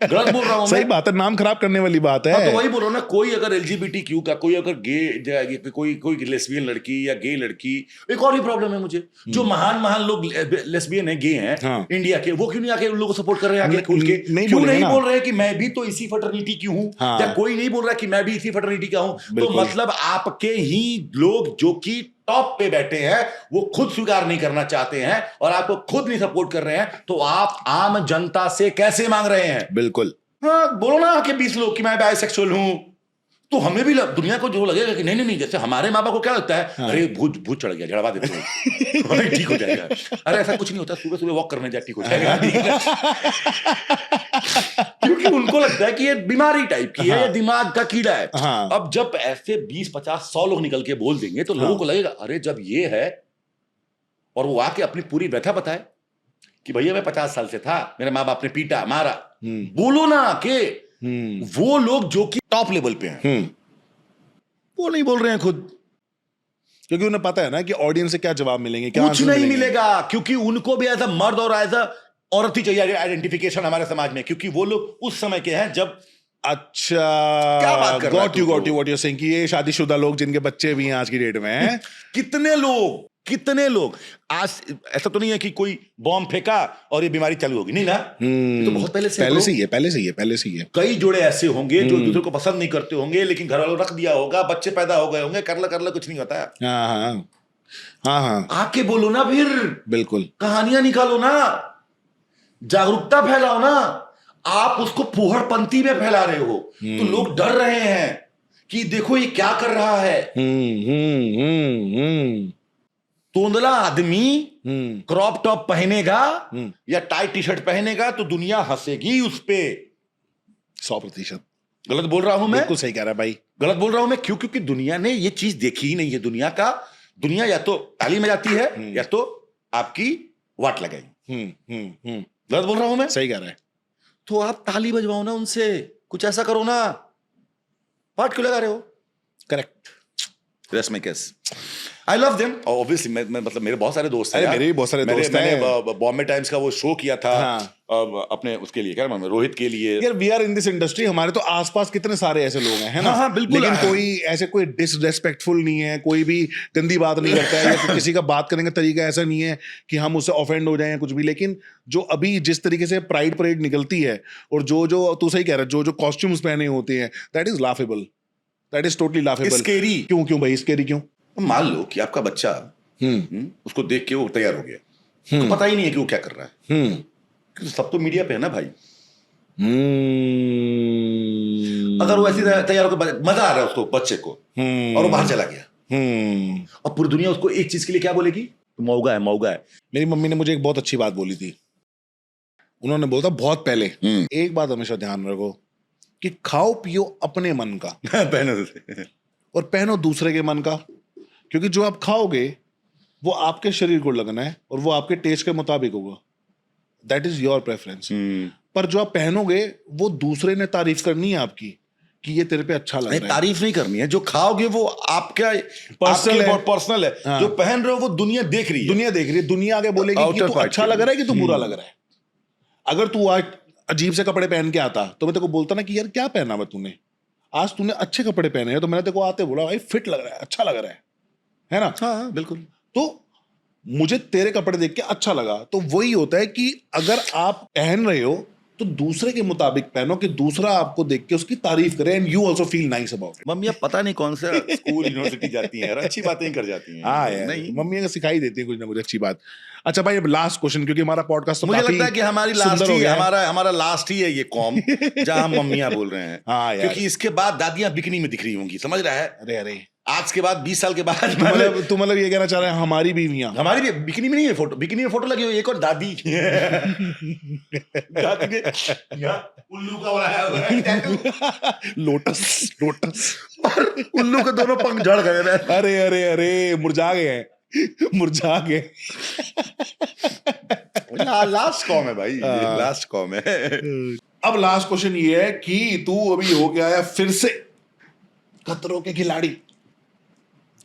गलत बोल रहा हूं सही मैं? बात है, नाम खराब करने वाली बात है। हाँ, तो वही बोल रहा हूं ना, कोई अगर LGBTQ का, कोई अगर गे, कोई लेस्बियन लड़की या गे लड़की, एक और भी प्रॉब्लम है मुझे, जो महान लोग लेस्बियन है, गे हैं, हाँ। इंडिया के, वो क्यों नहीं आके उन लोगों को सपोर्ट कर रहे हैं आगे खुल के? नहीं क्यों बोलेंगे नहीं ना। बोल रहे कि मैं भी तो इसी फर्टर्निटी की हूं, हाँ। या कोई नहीं बोल रहा कि मैं भी इसी फर्टर्निटी का हूं? तो बिल्कुल। मतलब आपके ही लोग जो कि टॉप पे बैठे हैं वो खुद स्वीकार नहीं करना चाहते हैं और आपको खुद नहीं सपोर्ट कर रहे हैं, तो आप आम जनता से कैसे मांग रहे हैं? बिल्कुल। हाँ, बोलो ना कि 20 लोग कि मैं बाइसेक्सुअल हूं, तो हमें भी दुनिया को जो लगेगा कि नहीं नहीं, जैसे हमारे माँ बाप को क्या लगता है, हाँ। अरे भूत चढ़ गया, झड़वा देते हैं ठीक हो जाएगा। अरे ऐसा कुछ नहीं होता, सुबह सुबह वॉक करने जा, ठीक हो जाएगा। क्योंकि उनको लगता है कि ये बीमारी टाइप की है, हाँ। या दिमाग का कीड़ा है। हाँ। अब जब ऐसे 20, 50, 100 लोग निकल के बोल देंगे तो लोगों को लगेगा अरे जब ये है, और वो आके अपनी पूरी व्यथा बताए कि भैया मैं 50 साल से था, मेरे माँ बाप ने पीटा मारा, बोलो ना कि वो लोग जो कि टॉप लेवल पे हैं वो नहीं बोल रहे हैं खुद, क्योंकि उन्हें पता है ना कि ऑडियंस से क्या जवाब मिलेंगे, क्या कुछ आंसर नहीं मिलेंगे। मिलेगा, क्योंकि उनको भी एज अ मर्द और एज अ औरत ही चाहिए आइडेंटिफिकेशन हमारे समाज में, क्योंकि वो लोग उस समय के हैं जब अच्छा, क्या बात कर रहा है गॉट यू तू? व्हाट यू सेइंग कि ये शादीशुदा लोग जिनके बच्चे भी हैं आज की डेट में हैं। कितने लोग आज, ऐसा तो नहीं है कि कोई बॉम्ब फेंका और ये बीमारी चालू होगी, नहीं ना, ये तो बहुत पहले से पहले से ही है। कई जोड़े ऐसे होंगे जो दूसरे को पसंद नहीं करते होंगे, लेकिन घर वालों रख दिया होगा, बच्चे पैदा हो गए होंगे, कर ला कुछ नहीं होता है। हाँ, आके बोलो ना, फिर बिल्कुल। कहानियां निकालो ना, जागरूकता फैलाओ ना। आप उसको फूहड़पंती में फैला रहे हो, तो लोग डर रहे हैं कि देखो ये क्या कर रहा है। तोंदला आदमी क्रॉप टॉप पहनेगा या टाइट टी शर्ट पहनेगा तो दुनिया हंसेगी उस पे। 100%। गलत बोल रहा हूं मैं? बिल्कुल सही कह रहा है भाई। गलत बोल रहा हूं मैं क्यों? क्योंकि दुनिया ने ये चीज देखी ही नहीं है। दुनिया या तो ताली में जाती है या तो आपकी वाट लगाएगी। गलत बोल रहा हूं मैं? सही कह रहा है। तो आप ताली बजवाओ ना उनसे, कुछ ऐसा करो ना, वाट क्यों लगा रहे हो? Correct. That's my guess. I love them. Obviously, मैं मतलब मेरे बहुत सारे दोस्त हैं। अरे मेरे भी बहुत सारे दोस्त हैं। मैंने बॉम्बे टाइम्स का वो शो किया था। हाँ। अपने उसके लिए, क्या नाम है, रोहित के लिए। यार we are in this industry, हमारे तो आसपास कितने सारे ऐसे लोग हैं, है ना? हाँ, बिल्कुल। लेकिन कोई ऐसे कोई डिसरेस्पेक्टफुल नहीं है, कोई भी गंदी बात नहीं करता है, या फिर किसी का बात करने का तरीका ऐसा नहीं है कि हम उससे ऑफेंड हो जाएं या कुछ भी। लेकिन जो अभी जिस तरीके से प्राइड परेड निकलती है, और जो तू सही कह रहा है, जो कॉस्ट्यूम्स पहने होते हैं, that is laughable, that is totally laughable. Scary. क्यों भाई स्केरी क्यों? मान लो कि आपका बच्चा उसको देख के वो तैयार हो गया, तो पता ही नहीं है कि वो क्या कर रहा है। सब तो मीडिया पे है ना भाई। अगर वो ऐसी तैयार होकर मजा आ रहा है उसको, बच्चे को, और वो बाहर चला गया, और पूरी दुनिया उसको एक चीज के लिए क्या बोलेगी? मौगा है। मेरी मम्मी ने मुझे एक बहुत अच्छी बात बोली थी। उन्होंने बोला था बहुत पहले, एक बात हमेशा ध्यान रखो कि खाओ पियो अपने मन का और पहनो दूसरे के मन का, क्योंकि जो आप खाओगे वो आपके शरीर को लगना है और वो आपके टेस्ट के मुताबिक होगा। That is your preference. पर जो आप पहनोगे वो दूसरे ने तारीफ करनी है आपकी कि ये तेरे पे अच्छा लग रहा है। तारीफ नहीं करनी है, जो खाओगे वो आपका पर्सनल है। हाँ। जो पहन रहे हो वो दुनिया देख रही है। दुनिया आगे बोलेगी कि तू अच्छा लग रहा है कि तू बुरा लग रहा है। अगर तू आज अजीब से कपड़े पहन के आता तो मैं तेरे को बोलता ना कि यार क्या पहना है तूने, आज तूने अच्छे कपड़े पहने हैं, तो मैंने तेरे को आते बोला भाई फिट लग रहा है, अच्छा लग रहा है ना? हाँ, बिल्कुल। तो मुझे तेरे कपड़े देख के अच्छा लगा। तो वही होता है कि अगर आप पहन रहे हो तो दूसरे के मुताबिक पहनो कि दूसरा आपको देख के उसकी तारीफ करे and you also feel nice about it. मम्मियाँ पता नहीं कौन सा स्कूल यूनिवर्सिटी जाती हैं यार, अच्छी बातें कर जाती हैं। हाँ यार, नहीं, मम्मियाँ का सिखाई देती है कुछ ना कुछ अच्छी बात। अच्छा भाई, अब लास्ट क्वेश्चन, क्योंकि हमारा पॉडकास्ट तो मुझे काफी लगता है कि हमारी लास्ट सुंदर हो ही गया है। हमारा लास्ट ही है ये कॉम जहां हम मम्मियाँ बोल रहे हैं। हाँ यार। क्योंकि इसके बाद दादियां बिकनी में दिख रही होंगी, समझ रहा है? अरे आज के बाद 20 साल के बाद तू मतलब ये कहना चाह रहा है हमारी बीवियां हमारी भी बिकिनी में नहीं है फोटो, बिकिनी में फोटो लगी हुई है, एक और दादी दादी के यहाँ उल्लू का बनाया हुआ है टैटू, लोटस और उल्लू के दोनों पंख झड़ गए हैं। अरे अरे अरे मुरझा गए लास्ट कॉम है भाई, लास्ट कॉम है। अब लास्ट क्वेश्चन ये है कि तू अभी हो गया है फिर से खतरों के खिलाड़ी,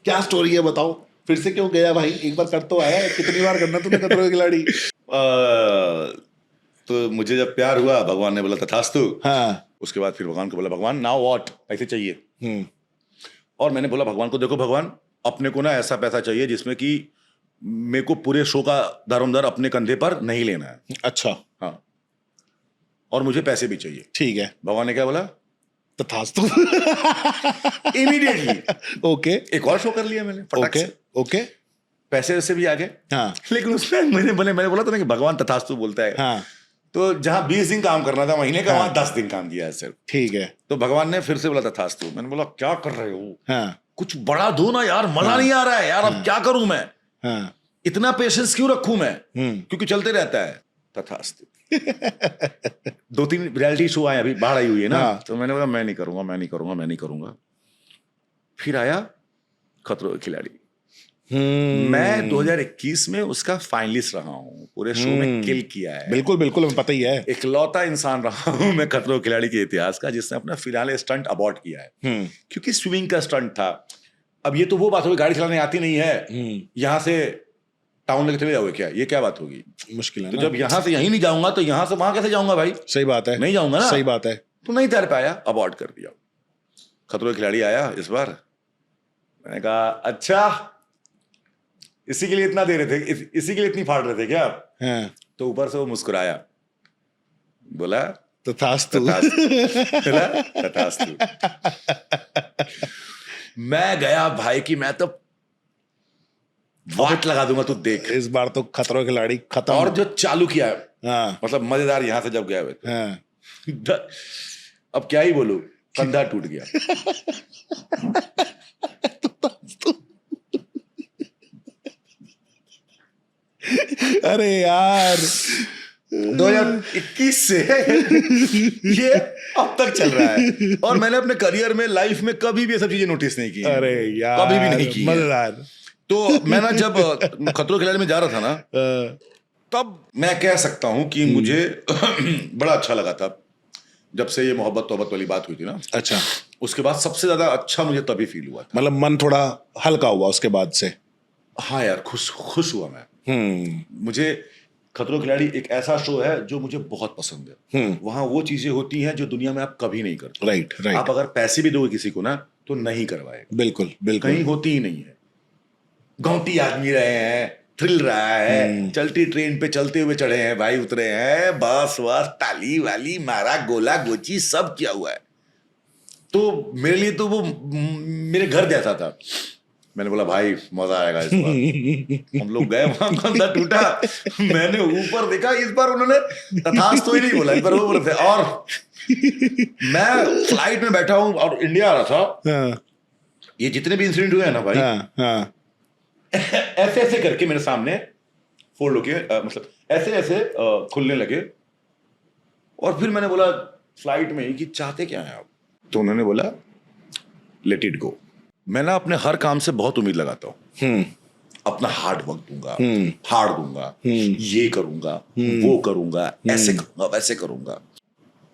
क्या स्टोरी है बताओ, फिर से क्यों गया भाई? एक बार कर तो आया, कितनी बार करना तूने खतरों के खिलाड़ी? तो मुझे जब प्यार हुआ, भगवान ने बोला तथास्तु। हाँ। उसके बाद फिर भगवान को बोला, भगवान नाउ व्हाट, पैसे चाहिए। और मैंने बोला भगवान को, देखो भगवान, अपने को ना ऐसा पैसा चाहिए जिसमें कि मेरे को पूरे शो का दारोमदार अपने कंधे पर नहीं लेना है। अच्छा। हाँ, और मुझे पैसे भी चाहिए। ठीक है। भगवान ने क्या बोला? तथास्तु। Immediately okay. एक और शो कर लिया मैंने फटाक ओके से। ओके। पैसे से भी आ गए। हाँ। लेकिन उसमें मैंने बोला था ना कि भगवान तथास्तु बोलता है। हाँ। तो जहां 20 दिन काम करना था महीने का, वहां 10 दिन काम किया है सिर्फ। ठीक है। तो भगवान ने फिर से बोला तथास्तु। मैंने बोला क्या कर रहे हो? हाँ। कुछ बड़ा दो ना यार, मजा नहीं आ रहा है यार, अब क्या करूं मैं? हाँ। इतना पेशेंस क्यों रखूं मैं? क्योंकि चलते रहता है। तथास्तु। 2-3 रियलिटी शो आए, अभी बाढ़ आई हुई है ना। हाँ। तो मैंने बोला मैं नहीं करूंगा। फिर आया खतरों के खिलाड़ी। मैं 2021 में उसका फाइनलिस्ट रहा हूँ, पूरे शो में किल किया है। बिल्कुल बिल्कुल, हमें पता ही है। इकलौता इंसान रहा हूँ मैं खतरों के खिलाड़ी के इतिहास का जिसने अपना फिनाले स्टंट अबॉर्ट किया है, क्योंकि स्विमिंग का स्टंट था। अब ये तो वो बात होगी, गाड़ी चलाने आती नहीं है, यहाँ से टाउन लेके चले जाओगे क्या? ये क्या बात होगी? मुश्किल है तो ना। जब यहाँ से यहीं नहीं जाऊंगा तो यहाँ से वहां कैसे जाऊंगा भाई? सही बात है। नहीं जाऊंगा ना। सही बात है। तो नहीं तैर पाया, अबॉर्ट कर दिया। खतरों के खिलाड़ी आया इस बार। मैंने कहा अच्छा, इसी के लिए इतना दे रहे थे, इसी के लिए इतनी फाड़ रहे थे क्या आप? हाँ। तो ऊपर से वो मुस्कुराया, बोला तथास्तु। तथास्तु। मैं गया भाई कि मैं तो वाट लगा दूंगा, तू देख। इस बार तो खतरों के खिलाड़ी खत्म। और जो चालू किया, हाँ। मतलब मजेदार, यहां से जब गया हुए थे। हाँ। अब क्या ही बोलूं, कंधा टूट गया। अरे यार 2021 से ये अब तक चल रहा है, और मैंने अपने करियर में, लाइफ में कभी भी ये सब चीजें नोटिस नहीं की। अरे यार, कभी भी नहीं की। मजेदार। तो मैं ना जब खतरों के खिलाड़ी में जा रहा था ना, तब मैं कह सकता हूं कि मुझे बड़ा अच्छा लगा था जब से ये मोहब्बत वाली बात हुई थी ना। अच्छा। उसके बाद सबसे ज्यादा अच्छा मुझे तभी फील हुआ था। मतलब मन थोड़ा हल्का हुआ उसके बाद से? हाँ यार, खुश हुआ मैं। मुझे खतरों खिलाड़ी एक ऐसा शो है जो मुझे बहुत पसंद है। वहां वो चीजें होती हैं जो दुनिया में आप कभी नहीं करते। Right right. आप अगर पैसे भी दोगे किसी को ना, तो नहीं करवाएगा। बिल्कुल बिल्कुल। कहीं होती ही नहीं है। गांवटी आदमी रहे हैं, थ्रिल रहा है, चलती ट्रेन पे चलते हुए चढ़े हैं भाई, उतरे हैं, बस ताली वाली मारा, गोला गोची सब किया हुआ है। तो मेरे लिए तो वो मेरे घर जैसा था। मैंने बोला भाई मजा आएगा इस बार। हम लोग गए, वहां कंधा टूटा, मैंने ऊपर देखा, इस बार उन्होंने तथास्तु ही नहीं बोला, इस बार वो बोले थे। और मैं फ्लाइट में बैठा हूं और इंडिया आ रहा था। हाँ। ये जितने भी इंसिडेंट हुए हैं ना भाई, हाँ, हाँ। ऐसे ऐसे करके मेरे सामने फोल्ड होके, मतलब ऐसे ऐसे खुलने लगे। और फिर मैंने बोला फ्लाइट में कि चाहते क्या है आप? तो उन्होंने बोला लेट इट गो। मैं ना अपने हर काम से बहुत उम्मीद लगाता हूँ। अपना हार्ड वर्क दूंगा, हार्ड दूंगा, ये करूंगा, वो करूंगा, ऐसे करूंगा, वैसे करूंगा।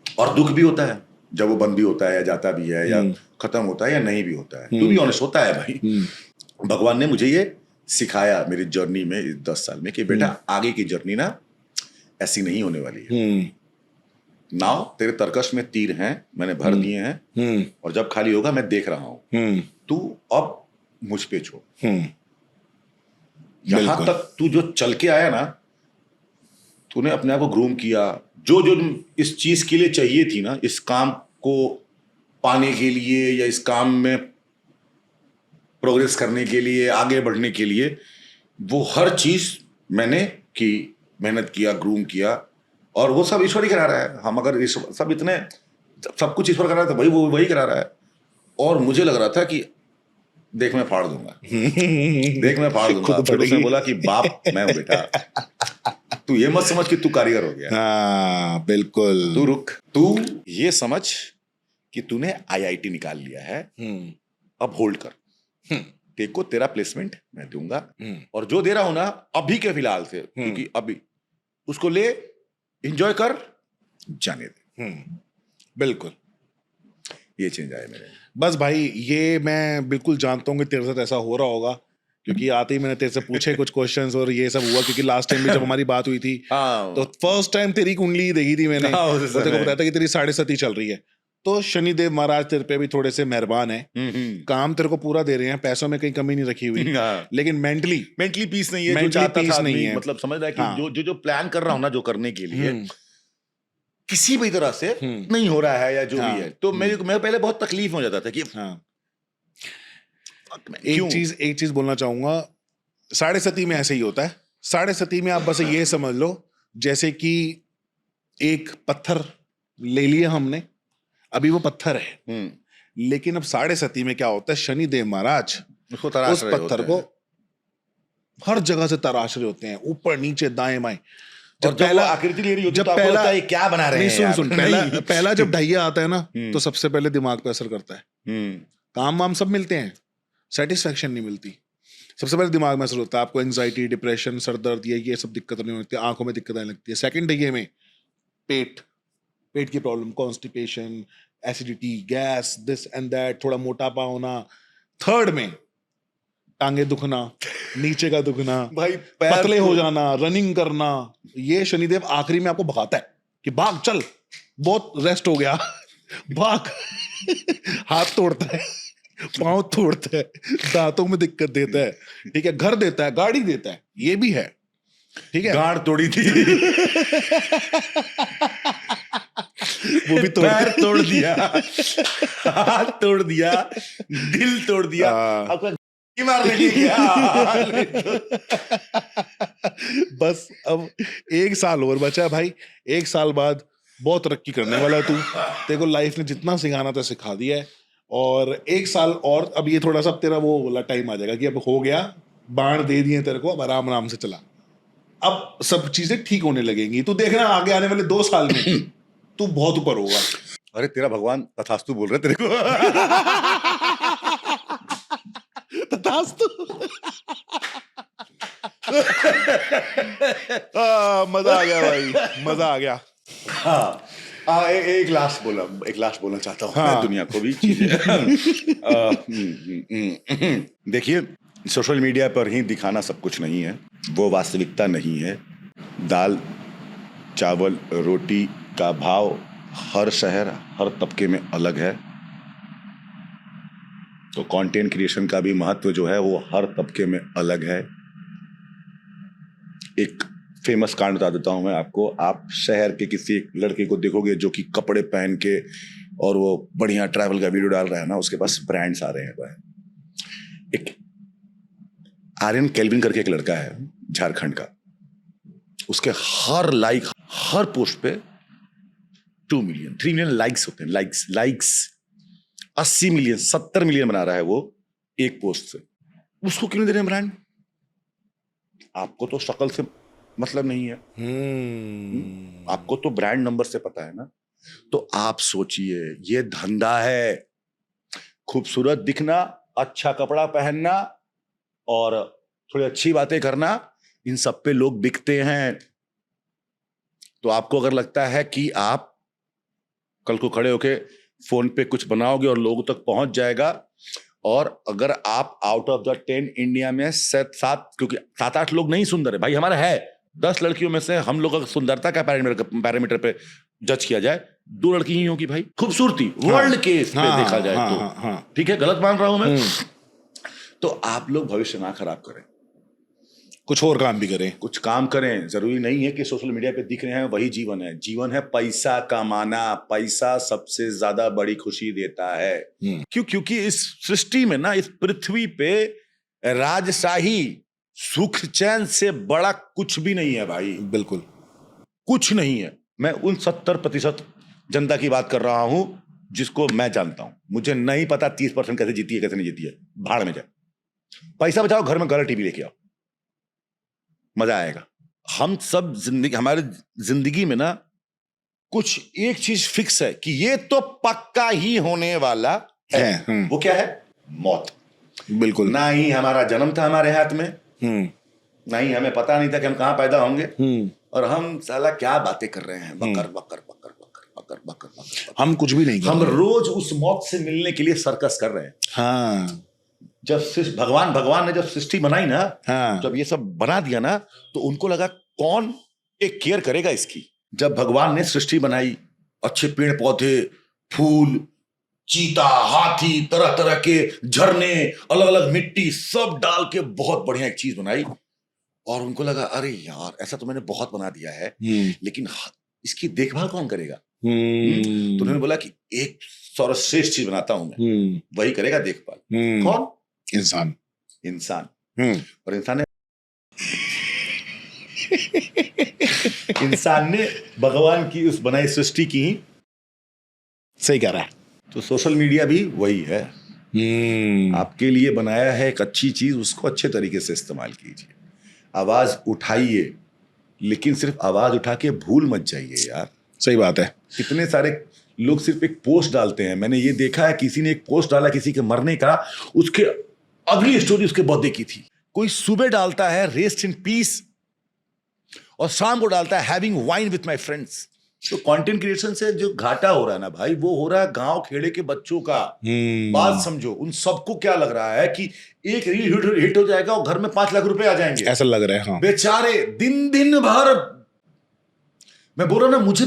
और दुख भी होता है जब वो बंद भी होता है, या जाता भी है, या खत्म होता है, या नहीं भी होता है। टू बी ऑनेस्ट होता है भाई। भगवान ने मुझे ये सिखाया मेरी जर्नी में इस 10 साल में कि बेटा आगे की जर्नी ना ऐसी नहीं होने वाली है। नाउ तेरे तरकश में तीर हैं, मैंने भर दिए हैं, और जब खाली होगा मैं देख रहा हूं। तू अब मुझ पे छोड़। यहां तक तू जो चल के आया ना, तूने अपने आप को ग्रूम किया, जो जो इस चीज के लिए चाहिए थी ना, इस काम को पाने के लिए, या इस काम में प्रोग्रेस करने के लिए, आगे बढ़ने के लिए, वो हर चीज मैंने की, मेहनत किया, ग्रूम किया। और वो सब ईश्वर ही करा रहा है। हम अगर सब कुछ ईश्वर करा रहा है तो भाई वो वही करा रहा है। और मुझे लग रहा था कि देख मैं फाड़ दूंगा, देख मैं फाड़ दूंगा। खुद फिर उसने पड़ेगी। बोला कि बाप मैं हूं बेटा, तू ये मत समझ कि तू कारीगर हो गया, हाँ बिल्कुल। तू रुक, तू ये समझ कि तूने आईआईटी निकाल लिया है, अब होल्ड कर, तेरे को तेरा प्लेसमेंट मैं दूंगा, और जो दे रहा हूं ना अभी के फिलहाल से, क्योंकि अभी उसको ले, एंजॉय कर, जाने दे। बिल्कुल। ये चेंज आया मेरे। बस भाई ये मैं बिल्कुल जानता हूँ कि तेरे साथ ऐसा हो रहा होगा, क्योंकि आते ही मैंने तेरे से पूछे कुछ क्वेश्चंस और ये सब हुआ, क्योंकि लास्ट टाइम भी जब हमारी बात हुई थी हाँ, तो फर्स्ट टाइम तेरी कुंडली देखी थी मैंने, हाँ, और उस तेरे को समय। बताया था कि तेरी 7.5 चल रही है। तो शनिदेव महाराज तेरे पे भी थोड़े से मेहरबान है, काम तेरे को पूरा दे रहे हैं, पैसों में कहीं कमी नहीं रखी हुई, हाँ। लेकिन मेंटली पीस नहीं है, जो Mentally चाहता peace था नहीं आदमी, है। मतलब समझ रहा है कि हाँ। जो प्लान कर रहा हूं ना, जो करने के लिए किसी भी तरह से हम्म। नहीं हो रहा है या जो हाँ। भी है, तो मेरे पहले बहुत तकलीफ हो जाता था कि हाँ। fuck man, एक क्यों? चीज बोलना चाहूंगा, 7.5 में ऐसे ही होता है। 7.5 में आप बस ये समझ लो जैसे कि एक पत्थर ले लिया हमने, अभी वो पत्थर है, लेकिन अब 7.5 में क्या होता है, शनिदेव महाराज उसको तराश उस रहे पत्थर होते को हैं। हर जगह से तराश रहे होते हैं, ऊपर नीचे दाएं बाएं। और जब वो आकृति ले रही होती है, जब तो आपको पहला लगता है ये क्या बना रहे नहीं, हैं सुन यार? सुन, नहीं। पहला जब ढैया आता है ना, तो सबसे पहले दिमाग पे असर करता है, काम वाम सब मिलते हैं, सेटिस्फेक्शन नहीं मिलती। सबसे पहले दिमाग में असर होता है, आपको एंजाइटी, डिप्रेशन, सर दर्द, ये सब दिक्कत नहीं होती, आंखों में दिक्कत आने लगती है। सेकंड ढैये में पेट की problem, constipation, acidity, gas, this and that, थोड़ा मोटापा होना। थर्ड में टांगे दुखना, नीचे का दुखना, भाई पैर पतले तो- हो जाना, रनिंग करना। ये शनिदेव आखिरी में आपको भगाता है कि भाग चल, बहुत रेस्ट हो गया, भाग। हाथ तोड़ता है, पांव तोड़ता है, दांतों में दिक्कत देता है, ठीक है, घर देता है, गाड़ी देता है, ये भी है, ठीक है। गांड तोड़ी थी, वो भी तोड़ पैर तोड़ दिया, हाथ तोड़ दिया, दिल तोड़ दिया, हाँ। आपका मारने के गया। बस अब 1 साल और बचा है भाई, 1 साल बाद बहुत तरक्की करने वाला है तू। तेरे को लाइफ ने जितना सिखाना था सिखा दिया है, और 1 साल और, अब ये थोड़ा सा तेरा वो वाला टाइम आ जाएगा कि अब हो गया, बाण दे दिए तेरे को, अब आराम आराम से चला, अब सब चीजें ठीक होने लगेंगी। तू देखना आगे आने वाले 2 साल में तू बहुत ऊपर होगा। अरे तेरा भगवान तथास्तु बोल रहे तेरे को। तथास्तु। मजा आ गया भाई, मजा आ गया। हाँ, एक लास्ट बोलना चाहता हूँ हाँ। मैं दुनिया को भी चीजें। देखिए, सोशल मीडिया पर ही दिखाना सब कुछ नहीं है, वो वास्तविकता नहीं है। दाल चावल रोटी का भाव हर शहर हर तबके में अलग है, तो कंटेंट क्रिएशन का भी महत्व जो है वो हर तबके में अलग है। एक फेमस कांड बता देता हूं मैं आपको। आप शहर के किसी एक लड़के को देखोगे जो कि कपड़े पहन के और वो बढ़िया ट्रैवल का वीडियो डाल रहा है ना, उसके पास ब्रांड्स आ रहे हैं। एक आर्यन केल्विन करके एक लड़का है झारखंड का, उसके हर पोस्ट पे 2 मिलियन 3 मिलियन लाइक्स होते हैं। लाइक्स 80 मिलियन 70 मिलियन बना रहा है वो एक पोस्ट से। उसको क्यों नहीं दे रहे हैं ब्रांड? आपको तो शक्ल से मतलब नहीं है, आपको तो ब्रांड नंबर से पता है ना। तो आप सोचिए, ये धंधा है, खूबसूरत दिखना, अच्छा कपड़ा पहनना और थोड़ी अच्छी बातें करना, इन सब पे लोग बिकते हैं। तो आपको अगर लगता है कि आप कल को खड़े होके फोन पे कुछ बनाओगे और लोगों तक पहुंच जाएगा, और अगर आप आउट ऑफ द 10 इंडिया में 7 8 लोग नहीं सुंदर है भाई, हमारा है 10 लड़कियों में से हम लोग अगर सुंदरता का पैरामीटर पे जज किया जाए, 2 लड़की ही होगी भाई खूबसूरती वर्ल्ड के इस पे देखा जाए तो। ठीक है, गलत मान रहा हूं मैं? तो आप लोग भविष्य ना खराब करें, कुछ और काम भी करें, कुछ काम करें। जरूरी नहीं है कि सोशल मीडिया पे दिख रहे हैं वही जीवन है। जीवन है पैसा कमाना। पैसा सबसे ज्यादा बड़ी खुशी देता है। क्योंकि इस सृष्टि में ना, इस पृथ्वी पे राजशाही सुख चैन से बड़ा कुछ भी नहीं है भाई, बिल्कुल कुछ नहीं है। मैं उन 70% जनता की बात कर रहा हूं जिसको मैं जानता हूं, मुझे नहीं पता 30% कैसे जीती है कैसे नहीं जीती है, भाड़ में जाए, पैसा बचाओ, घर में कलर टीवी लेके आओ, मजा आएगा। हम सब जिंदगी, हमारे जिंदगी में ना कुछ एक चीज फिक्स है कि ये तो पक्का ही होने वाला है। वो क्या है? मौत। बिल्कुल। ना ही हमारा जन्म था हमारे हाथ में, ना ही हमें पता नहीं था कि हम कहां पैदा होंगे, और हम साला क्या बातें कर रहे हैं, बकर बकर बकर बकर बकर बकर बकर। हम कुछ भी नहीं कर हम रहे। रोज उस मौत से मिलने के लिए सर्कस कर रहे हैं। हाँ जब भगवान ने जब सृष्टि बनाई ना, हाँ। जब ये सब बना दिया ना, तो उनको लगा कौन एक केयर करेगा इसकी। जब भगवान ने सृष्टि बनाई, अच्छे पेड़ पौधे, फूल, चीता, हाथी, तरह तरह के झरने, अलग अलग मिट्टी सब डाल के बहुत बढ़िया एक चीज बनाई, और उनको लगा अरे यार ऐसा तो मैंने बहुत बना दिया है, लेकिन इसकी देखभाल कौन करेगा? तो उन्होंने बोला कि एक सर्वश्रेष्ठ चीज बनाता हूं मैं, वही करेगा देखभाल। कौन? इंसान। और इंसान ने भगवान की उस बनाई सृष्टि की, सही कह रहा है। तो सोशल मीडिया भी वही है। आपके लिए बनाया है एक अच्छी चीज, उसको अच्छे तरीके से इस्तेमाल कीजिए। आवाज उठाइए, लेकिन सिर्फ आवाज उठा के भूल मत जाइए यार। सही बात है। कितने सारे लोग सिर्फ एक पोस्ट डालते हैं। मैंने ये देखा है, किसी ने एक पोस्ट डाला किसी के मरने का, उसके अगली स्टोरी उसके बर्थडे की थी। कोई सुबह डालता है रेस्ट इन पीस, और शाम को डालता है having wine with my friends. तो कंटेंट क्रिएशन से जो घाटा हो रहा है ना भाई, वो हो रहा है गांव खेड़े के बच्चों का। बात समझो, उन सबको क्या लग रहा है कि एक रील हिट हो जाएगा और घर में 5 लाख रुपए आ जाएंगे, ऐसा लग रहा है। हाँ। बेचारे दिन भर। मैं बोल रहा हूं ना, मुझे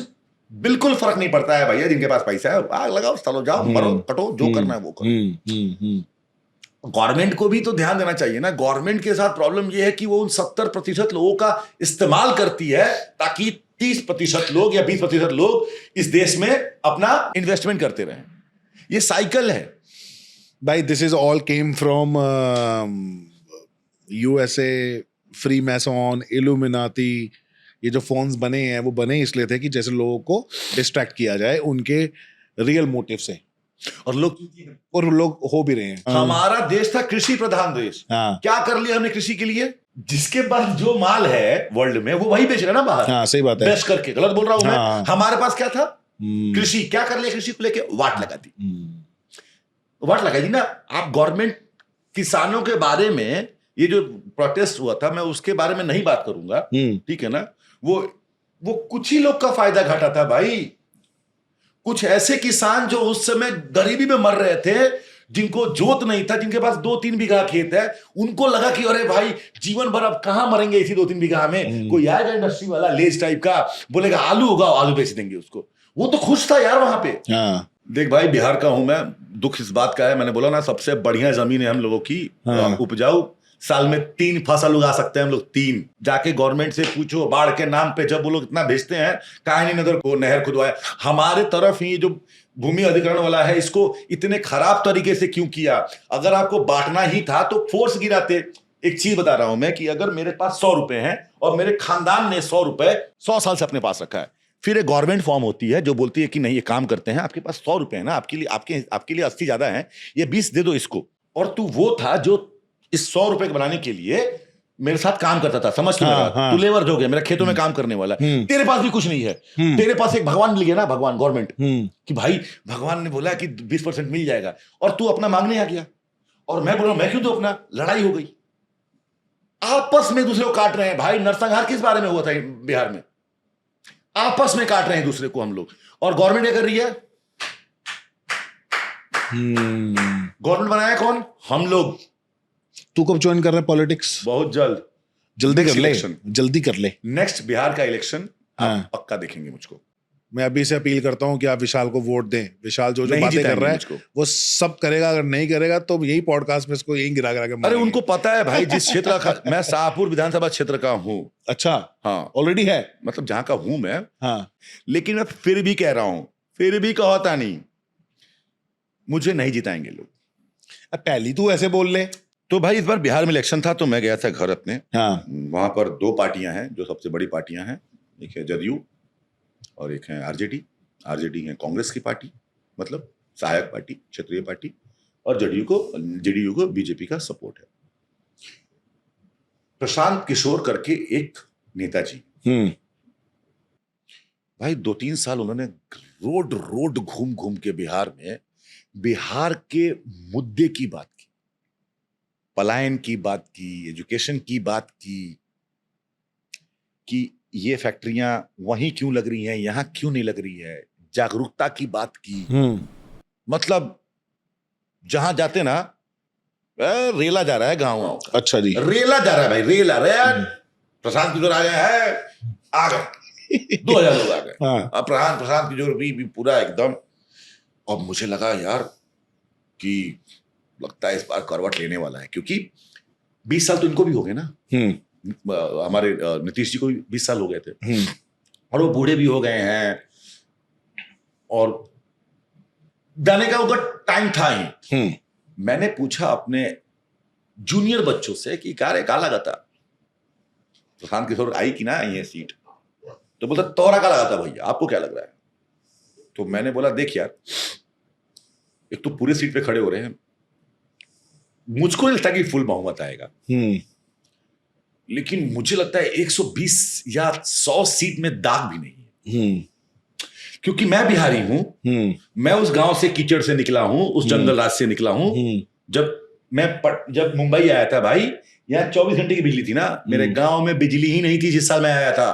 बिल्कुल फर्क नहीं पड़ता है भैया, जिनके पास पैसा है आग लगाओ, चलो जाओ, मरो कटो, जो करना है वो करो। गवर्नमेंट को भी तो ध्यान देना चाहिए ना। गवर्नमेंट के साथ प्रॉब्लम यह है कि वो उन 70% लोगों का इस्तेमाल करती है ताकि 30% लोग या 20% लोग इस देश में अपना इन्वेस्टमेंट करते रहें। ये साइकिल है भाई। This is all came from USA, freemason, Illuminati. ये जो फोन्स बने हैं वो बने इसलिए थे कि जैसे लोगों को डिस्ट्रैक्ट किया जाए उनके रियल मोटिव से, और लोग हो भी रहे हैं। हमारा देश था कृषि प्रधान देश। हाँ। क्या कर लिया हमने कृषि के लिए? जिसके पास जो माल है वर्ल्ड में वो वही बेच रहा है ना बाहर। हाँ, सही बात है। बेच करके, गलत बोल रहा हूं हाँ। मैं? हमारे पास क्या था? कृषि। क्या कर लिया कृषि को लेके? वाट लगा दी। वाट लगा दी ना। आप गवर्नमेंट किसानों के बारे में, ये जो प्रोटेस्ट हुआ था, मैं उसके बारे में नहीं बात करूंगा, ठीक है ना। वो कुछ ही लोग का फायदा घटा था भाई। कुछ ऐसे किसान जो उस समय गरीबी में मर रहे थे, जिनको जोत नहीं था, जिनके पास 2-3 बीघा खेत है, उनको लगा कि अरे भाई जीवन भर अब कहां मरेंगे इसी 2-3 बीघा में। कोई आएगा इंडस्ट्री वाला लेज टाइप का, बोलेगा आलू होगा, आलू बेच देंगे उसको। वो तो खुश था यार वहां पे। हाँ। देख भाई, बिहार का हूं मैं, दुख इस बात का है, मैंने बोला ना सबसे बढ़िया जमीन है हम लोगों की। उपजाऊ, साल में 3 फसल उगा सकते हैं हम लोग, 3। जाके गवर्नमेंट से पूछो, बाढ़ के नाम पे जब वो लोग इतना भेजते हैं, काहिनी नगर को नहर खुदवाया। हमारे तरफ ही जो भूमि अधिग्रहण वाला है, इसको इतने खराब तरीके से क्यों किया? अगर आपको बांटना ही था तो फोर्स गिराते। एक चीज बता रहा हूं मैं कि अगर मेरे पास 100 रुपए हैं और मेरे खानदान ने 100 रुपए 100 साल से अपने पास रखा है, फिर एक गवर्नमेंट फॉर्म होती है जो बोलती है कि नहीं, ये काम करते हैं, आपके पास 100 रुपए है ना, आपके लिए 80 ज्यादा है, ये 20 दे दो इसको। और तू वो था जो इस 100 रुपए बनाने के लिए मेरे साथ काम करता था, समझ तू लेबर जो गया, मेरा खेतों में काम करने वाला। तेरे पास भी कुछ नहीं है, तेरे पास एक भगवान मिल गया ना, भगवान, गवर्नमेंट, कि भाई भगवान ने बोला कि 20% मिल जाएगा, और तू अपना मांगने आ गया। और मैं बोल रहा हूं, मैं क्यों दूं अपना? लड़ाई हो गई, आपस में दूसरे को काट रहे हैं भाई। नरसंहार किस बारे में हुआ था बिहार में? आपस में काट रहे हैं दूसरे को हम लोग। और गवर्नमेंट क्या कर रही है? गवर्नमेंट बनाया कौन? हम लोग। तू कब ज्वाइन कर रहा है पॉलिटिक्स? बहुत जल्द। जल्दी कर ले, जल्दी कर ले। नेक्स्ट बिहार का इलेक्शन आप पक्का देखेंगे मुझको। मैं अभी से अपील करता हूं कि आप विशाल को वोट दें। विशाल जो बातें कर रहा है वो सब करेगा। अगर नहीं करेगा तो यही पॉडकास्ट में इसको यही गिरा गिरा के। अरे उनको पता है भाई जिस क्षेत्र का मैं शाहपुर विधानसभा क्षेत्र का हूँ। अच्छा, हाँ, ऑलरेडी है, मतलब जहां का हूं मैं। हाँ, लेकिन मैं फिर भी कह रहा हूं, फिर भी कहता नहीं, मुझे नहीं जिताएंगे लोग। पहली तू ऐसे बोल ले। तो भाई इस बार बिहार में इलेक्शन था तो मैं गया था घर अपने। हाँ। वहां पर 2 पार्टियां हैं जो सबसे बड़ी पार्टियां हैं, एक है जदयू और एक है आरजेडी। आरजेडी है कांग्रेस की पार्टी, मतलब सहायक पार्टी, क्षेत्रीय पार्टी, और जेडीयू को बीजेपी का सपोर्ट है। प्रशांत किशोर करके एक नेताजी, भाई 2-3 साल उन्होंने रोड घूम घूम के बिहार में बिहार के मुद्दे की बात की, पलायन की बात की, एजुकेशन की बात की, कि ये फैक्ट्रियां वहीं क्यों लग रही हैं, यहां क्यों नहीं लग रही है, जागरूकता की बात की। मतलब जहां जाते ना, रेला जा रहा है गांव गांव का। अच्छा जी, रेला जा रहा है भाई, रेला रे। प्रशांत किशोर आ गए हैं, आ गए 2000 लोग आ गए। हाँ। अब प्रशांत किशोर भी पूरा एकदम। और मुझे लगा यार कि लगता है इस बार करवट लेने वाला है, क्योंकि 20 साल तो इनको भी हो गए ना। हमारे नीतीश जी को भी 20 साल हो गए थे, और वो बूढ़े भी हो गए हैं, और जाने का उनका टाइम था ही। मैंने पूछा अपने जूनियर बच्चों से कि का लगा था प्रशांत किशोर आई कि ना आई है सीट, तो बोलता तोरा का लगा था भैया, आपको क्या लग रहा है? तो मैंने बोला देख यार, एक तो पूरे सीट पे खड़े हो रहे हैं, मुझको नहीं लगता कि फुल बहुमत आएगा, लेकिन मुझे लगता है 120 या 100 सीट में दाग भी नहीं है, क्योंकि मैं बिहारी हूं। मैं उस गांव से, कीचड़ से निकला हूं, उस जंगल राज से निकला हूं। जब मुंबई आया था भाई, यहाँ 24 घंटे की बिजली थी ना, मेरे गांव में बिजली ही नहीं थी जिस साल मैं आया था।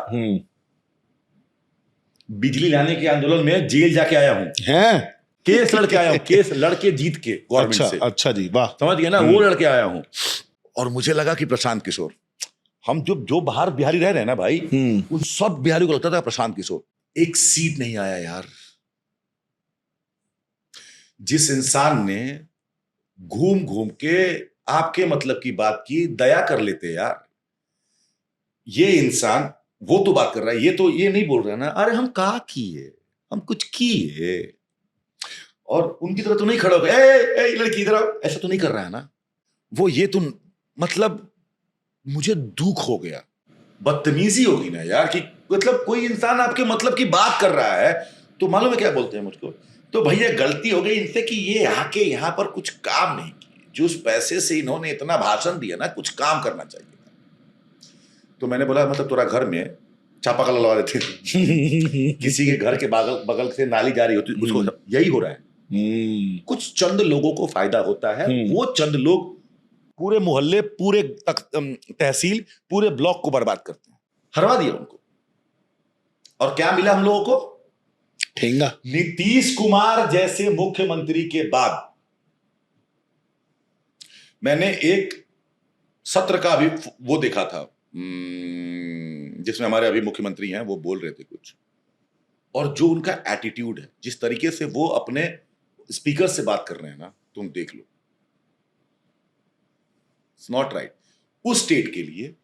बिजली लाने के आंदोलन में जेल जाके आया हूं, केस लड़के आया हूं, केस लड़के जीत के गवर्नमेंट से। अच्छा जी, वाह, समझ गए ना, वो लड़के आया हूं। और मुझे लगा कि प्रशांत किशोर, हम जो बाहर बिहारी रह रहे हैं ना भाई, उन सब बिहारी को लगता था प्रशांत किशोर। एक सीट नहीं आया यार। जिस इंसान ने घूम घूम के आपके मतलब की बात की, दया कर लेते यार। ये इंसान वो तो बात कर रहा है, ये नहीं बोल रहा है ना, अरे हम का किए, हम कुछ किए, और उनकी तरह तो नहीं खड़ा हो गया, ए लड़की इधर आओ, ऐसा तो नहीं कर रहा है ना वो। ये तो मतलब मुझे दुख हो गया, बदतमीजी होगी ना यार, कि मतलब कोई इंसान आपके मतलब की बात कर रहा है तो मालूम है क्या बोलते हैं मुझको, तो भैया गलती हो गई इनसे कि ये आके यहाँ पर कुछ काम नहीं किए, जो उस पैसे से इन्होंने इतना भाषण दिया ना, कुछ काम करना चाहिए था। तो मैंने बोला मतलब तोरा घर में चापाकल लगा देते किसी के घर के बगल से नाली जा रही होती, उसको यही हो रहा है। कुछ चंद लोगों को फायदा होता है, वो चंद लोग पूरे मोहल्ले, पूरे तहसील, पूरे ब्लॉक को बर्बाद करते हैं। हरवा दिया उनको, और क्या मिला हम लोगों को? ठेंगा। नीतीश कुमार जैसे मुख्यमंत्री के बाद मैंने एक सत्र का अभी वो देखा था, जिसमें हमारे अभी मुख्यमंत्री हैं, वो बोल रहे थे कुछ, और जो उनका एटीट्यूड है, जिस तरीके से वो अपने स्पीकर से बात कर रहे हैं ना, तुम देख लो, इट्स नॉट राइट। उस स्टेट के लिए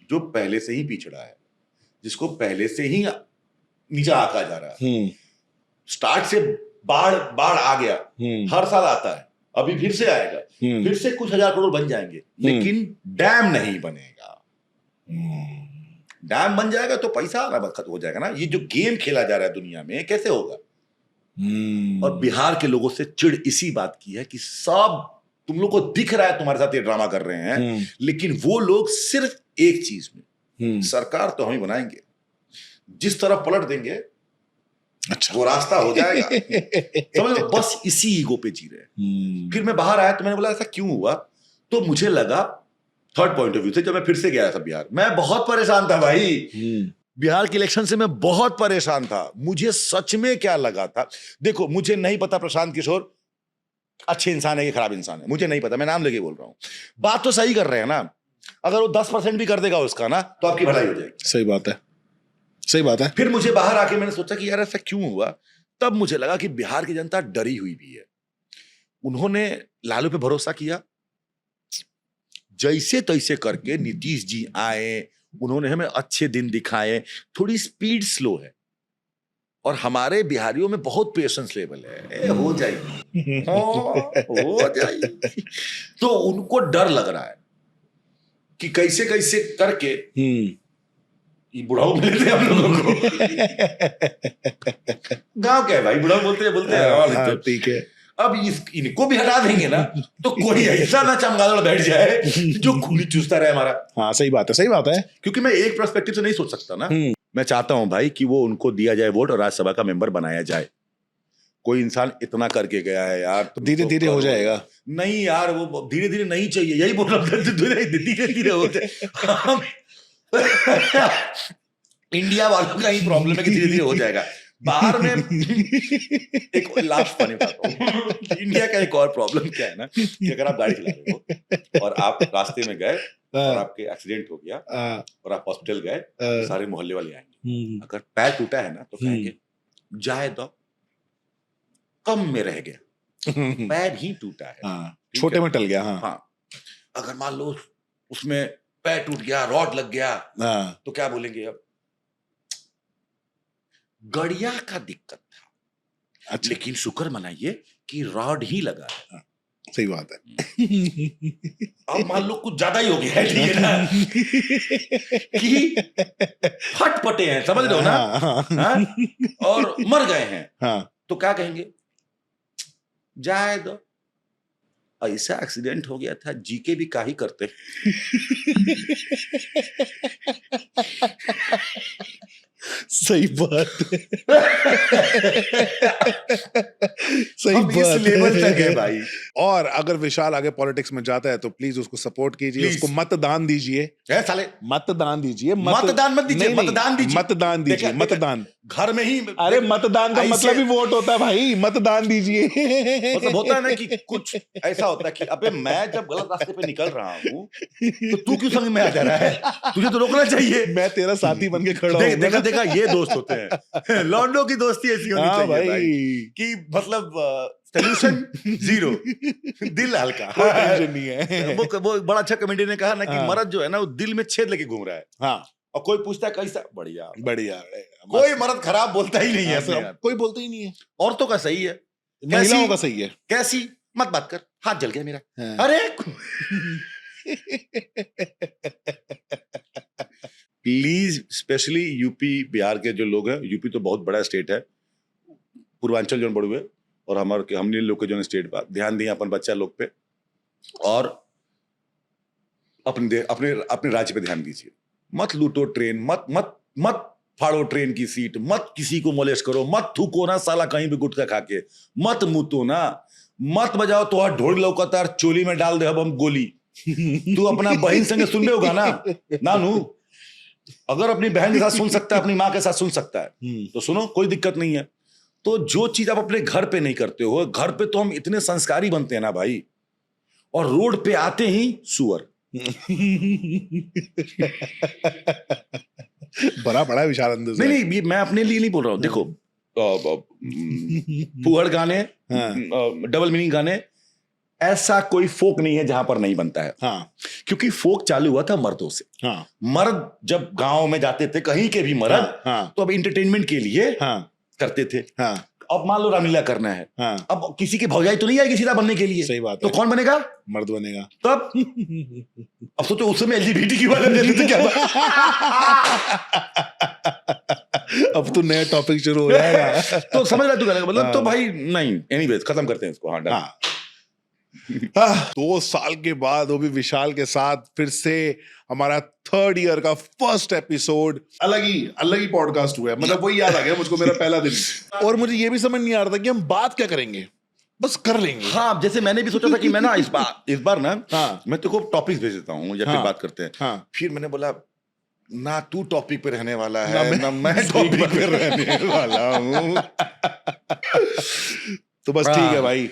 जो पहले से ही पिछड़ा है, जिसको पहले से ही नीचा आका जा रहा है, स्टार्ट से बाढ़ आ गया, हर साल आता है, अभी फिर से आएगा, फिर से कुछ हजार करोड़ बन जाएंगे, लेकिन डैम नहीं बनेगा। डैम बन जाएगा तो पैसा आना खत्म हो जाएगा ना। ये जो गेम खेला जा रहा है दुनिया में, कैसे होगा? और बिहार के लोगों से चिढ़ इसी बात की है कि सब तुम लोग को दिख रहा है तुम्हारे साथ ये ड्रामा कर रहे हैं, लेकिन वो लोग सिर्फ एक चीज में, सरकार तो हम ही बनाएंगे, जिस तरफ पलट देंगे अच्छा वो रास्ता हो जाएगा। समझ लो, बस इसी ईगो पे जी रहे हैं। फिर मैं बाहर आया तो मैंने बोला ऐसा क्यों हुआ, तो मुझे लगा थर्ड पॉइंट ऑफ व्यू से, जब मैं फिर से गया था बिहार, मैं बहुत परेशान था भाई। बिहार के इलेक्शन से मैं बहुत परेशान था। मुझे सच में क्या लगा था, देखो मुझे नहीं पता प्रशांत किशोर अच्छे इंसान है कि खराब इंसान है, मुझे नहीं पता, मैं नाम लेके बोल रहा हूं। बात तो सही कर रहे हैं ना, अगर वो 10% भी कर देगा उसका ना, तो आपकी भलाई हो जाएगी। सही बात है, सही बात है। फिर मुझे बाहर आके मैंने सोचा कि यार ऐसा क्यों हुआ, तब मुझे लगा कि बिहार की जनता डरी हुई भी है। उन्होंने लालू पे भरोसा किया, जैसे तैसे करके नीतीश जी आए, उन्होंने हमें अच्छे दिन दिखाए। थोड़ी स्पीड स्लो है, और हमारे बिहारियों में बहुत पेशेंस लेवल है, हो जाएगी हो जाएगी। तो उनको डर लग रहा है कि कैसे कैसे करके ये बुढ़ाऊ मिले थे हम लोगों को। गांव क्या है भाई, बुढ़ाऊ बोलते हैं। ठीक है। अब इनको भी हटा देंगे ना तो कोई ऐसा ना चमगादड़ बैठ जाए जो खूनी चूसता रहे हमारा। हाँ सही बात है, सही बात है। क्योंकि मैं एक पर्सपेक्टिव से नहीं सोच सकता ना। मैं चाहता हूं भाई कि वो उनको दिया जाए वोट और राज्यसभा का मेंबर बनाया जाए। कोई इंसान इतना करके गया है यार, तो धीरे धीरे हो जाएगा। नहीं यार, वो धीरे धीरे नहीं चाहिए, यही बोल रहा हूं, धीरे धीरे हो जाए। इंडिया वालों का ही प्रॉब्लम है कि धीरे धीरे हो जाएगा। बाहर में एक लास्ट फनी बताता हूँ। इंडिया का एक और प्रॉब्लम क्या है ना, कि अगर आप गाड़ी चला रहे हो और आप रास्ते में गए और आपके एक्सीडेंट हो गया और आप हॉस्पिटल गए, तो सारे मोहल्ले वाले आएंगे। अगर पैर टूटा है ना तो कहेंगे जाए तो कम में रह गया, पैर ही टूटा है, छोटे में टल गया। हाँ, अगर मान लो उसमें पैर टूट गया, रॉड लग गया, तो क्या बोलेंगे अब, गड़िया का दिक्कत था। अच्छा। लेकिन शुक्र मनाइए कि रॉड ही लगा है। सही बात है। अब मान लो कुछ ज्यादा ही हो गया है, ठीक है ना, कि फट पटे हैं, समझ रहे हो ना, और मर गए हैं, तो क्या कहेंगे, जाए दो, ऐसा एक्सीडेंट हो गया था, जीके भी काहे करते। सही बात है। सही हम बात इस लेवल तक है भाई। और अगर विशाल आगे पॉलिटिक्स में जाता है तो प्लीज उसको सपोर्ट कीजिए, उसको मतदान दीजिए। साले मतदान दीजिए, मतदान मत दीजिए, मतदान दीजिए, मतदान दीजिए, मतदान घर में ही। अरे मतदान का मतलब ही वोट होता है भाई, मतदान दीजिए। मतलब होता है ना कि कुछ ऐसा होता है कि अबे मैं जब गलत रास्ते पे निकल रहा हूँ तो तू क्यों संग में आ जा रहा है, तुझे तो रोकना चाहिए। मैं तेरा साथी बन के खड़ा हूँ। देखा देखा, ये दोस्त होते हैं। लॉन्डो की दोस्ती ऐसी होनी चाहिए भाई कि मतलब सोल्यूशन जीरो, दिल हल्का, कोई टेंशन नहीं है। वो बड़ा अच्छा कमेडियन ने कहा ना कि मर्द जो है ना वो दिल में छेद लेके घूम रहा है। हाँ, और कोई पूछता है कैसा, बढ़िया बढ़िया। कोई मर्द खराब बोलता ही नहीं है, कोई बोलता ही नहीं है। औरतों का सही है, महिलाओं का सही है। कैसी मत बात कर, हाथ जल गया मेरा। अरे प्लीज, स्पेशली यूपी बिहार के जो लोग हैं, यूपी तो बहुत बड़ा स्टेट है, पूर्वांचल जो बड़े हुए, और हमारे हमने लोग के जो स्टेट पर ध्यान दिए अपन बच्चा लोग पे, और अपने राज्य पे ध्यान दीजिए। मत लूटो ट्रेन, मत फाड़ो ट्रेन की सीट, मत किसी को मोलेस्ट करो, मत थूको ना साला कहीं भी गुटखा खा के, मत मुतो ना, मत बजाओ तो हाथ ढोल लौकतार चोली में डाल दे अब हम गोली। तू अपना बहन संग सुन ले होगा ना नानू, अगर अपनी बहन के साथ सुन सकता है, अपनी माँ के साथ सुन सकता है तो सुनो, कोई दिक्कत नहीं है। तो जो चीज आप अपने घर पे नहीं करते हो, घर पे तो हम इतने संस्कारी बनते हैं ना भाई, और रोड पे आते ही सुअर। बड़ा विशाल अंदाज। नहीं, मैं अपने लिए नहीं बोल रहा हूँ। देखो फुहड़ गाने, डबल मीनिंग गाने, ऐसा कोई फोक नहीं है जहां पर नहीं बनता है। हाँ। क्योंकि फोक चालू हुआ था मर्दों से। हाँ। मर्द जब गांव में जाते थे, कहीं के भी मर्द, हाँ। तो अब इंटरटेनमेंट के लिए करते थे। हाँ। अब मान लो रामलीला करना है, हाँ। अब किसी की भौजाई तो नहीं आएगी सीधा बनने के लिए। सही बात तो कौन बनेगा? मर्द बनेगा। तब अब सोचो उस समय LGBT की वाले देते थे क्या? अब तो नया टॉपिक शुरू हो जाएगा। तो समझ रहा तू कहने का मतलब। तो भाई नहीं, एनीवेज खत्म करते हैं इसको। हाँ, 2 साल के बाद वो भी विशाल के साथ फिर से हमारा 3rd ईयर का फर्स्ट एपिसोड, अलग ही पॉडकास्ट हुआ है। मतलब वही याद आ गया मुझको, मेरा पहला दिन। और मुझे ये भी समझ नहीं आ रहा था कि हम बात क्या करेंगे, बस कर लेंगे। हाँ, जैसे मैंने भी सोचा था कि मैं ना इस बार ना, हाँ, मैं तेरे को टॉपिक भेज देता हूँ या फिर बात करते हैं। हाँ, फिर मैंने बोला ना तू टॉपिक पे रहने वाला है ना मैं टॉपिक पे रहने वाला हूँ। तो बस ठीक है भाई।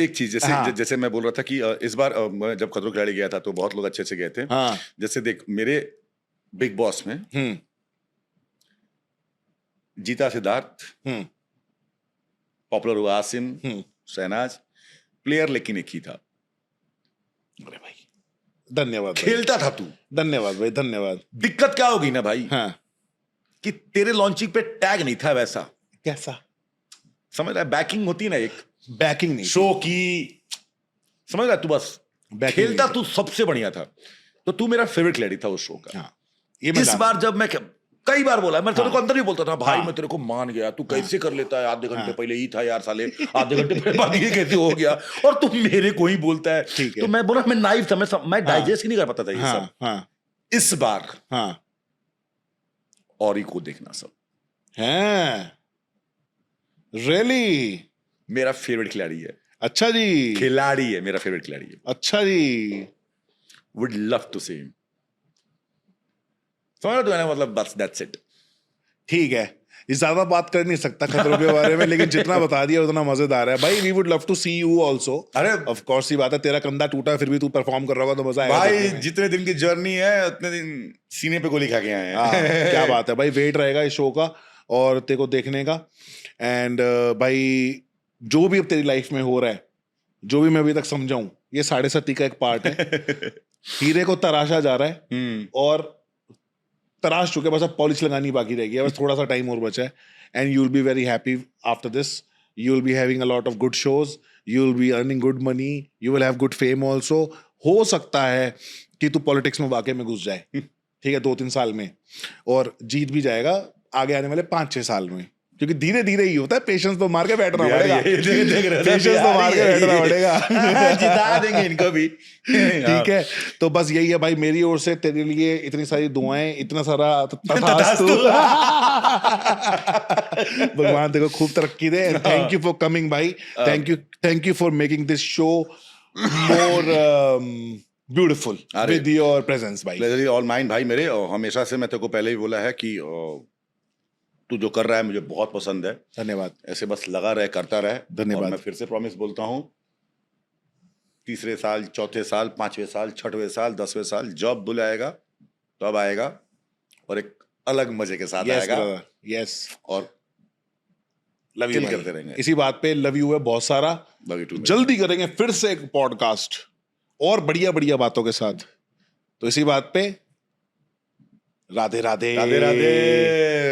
एक चीज जैसे मैं बोल रहा था कि इस बार जब खतरों के खिलाड़ी गया था तो बहुत लोग अच्छे से गए थे। हाँ। जैसे देख, मेरे बिग बॉस में जीता सिद्धार्थ, पॉपुलर हुआ आसिम, शहनाज, प्लेयर लेकिन एक ही था। अरे भाई धन्यवाद, खेलता था तू। धन्यवाद भाई, धन्यवाद। दिक्कत क्या होगी ना भाई, हाँ, कि तेरे लॉन्चिंग पे टैग नहीं था वैसा। कैसा? समझ रहा है, बैकिंग होती है ना, एक बैकिंग नहीं, शो की, समझ रहा है तू, बस खेलता तू सबसे बढ़िया था। तो तू मेरा फेवरेट खिलाड़ी था उस शो का। हाँ। ये मैं इस जानता बार जब मैं कई बार बोला, मैं तेरे को अंदर ही बोलता था भाई, हाँ। मैं तेरे को मान गया, तू कैसे कर लेता है, आधे घंटे पहले ही था यार साले, आधे घंटे पहले बाद ये कैसे हो गया, और तू मेरे को ही बोलता है। ठीक है। तो मैं बोला, मैं नाइव था, मैं डाइजेस्ट ही नहीं कर पाता था ये हाँ सब। हाँ इस बार हाँ और ही को देखना सब, हैं, रियली? मेरा फेवरेट खिलाड़ी है, अच्छा जी, खिलाड़ी है, मेरा फेवरेट खिलाड़ी है। अच्छा जी। Would love to see him. समझ रहे हो, मतलब बस दैट्स इट। ठीक है, ये ज्यादा बात कर नहीं सकता खतरों के बारे में, लेकिन जितना बता दिया उतना मजेदार है भाई। We would love to see you also. अरे ऑफ कोर्स, ही बात है, तेरा कंधा टूटा फिर भी तू परफॉर्म कर रहा होगा तो मजा आएगा भाई, देखने में। जितने दिन की जर्नी है उतने दिन सीने पे गोली खा के आए हाँ, हैं। क्या बात है भाई, वेट रहेगा इस शो का और तेरे को देखने का। एंड भाई, जो भी अब तेरी लाइफ में हो रहा है, जो भी मैं अभी तक समझाऊं, ये 7.5 का एक पार्ट है। हीरे को तराशा जा रहा है और तराश चुके, बस अब पॉलिश लगानी बाकी रह गई है, बस थोड़ा सा टाइम और बचा है। And you will be very happy after this, you will be having a lot of good shows, you will be earning good money, you will have good fame also. हो सकता है कि तू पॉलिटिक्स में वाकई में घुस जाए, ठीक है, 2-3 साल में, और जीत भी जाएगा आगे आने वाले 5-6 साल में, क्योंकि धीरे धीरे ही होता है। पेशेंस तो मार के बैठना पड़ेगा, पेशेंस तो मार के बैठना पड़ेगा। जिता देंगे इनको भी। ठीक है, तो बस यही है भाई, मेरी ओर से तेरे लिए इतनी सारी दुआएं, इतना सारा तथास्तु। भगवान तेरे को खूब तरक्की दे। थैंक यू फॉर कमिंग भाई, thank you for making this show more beautiful with your presence भाई। प्लेजर ऑल माइन भाई मेरे। और हमेशा से मैं तेरे को पहले ही बोला है कि तू जो कर रहा है मुझे बहुत पसंद है। धन्यवाद। ऐसे बस लगा रहे, करता रहे। धन्यवाद। और मैं फिर से प्रॉमिस बोलता हूँ, 3रे साल, 4थे साल, 5वें साल, 6वें साल, 10वें साल जॉब बुलाएगा तब आएगा, और एक अलग मजे के साथ आएगा। यस, और लव यू chill करते रहेंगे। इसी बात पे लव यू है बहुत सारा। Love you too. जल्दी करेंगे फिर से एक पॉडकास्ट और बढ़िया बढ़िया बातों के साथ। तो इसी बात पे राधे राधे। राधे राधे।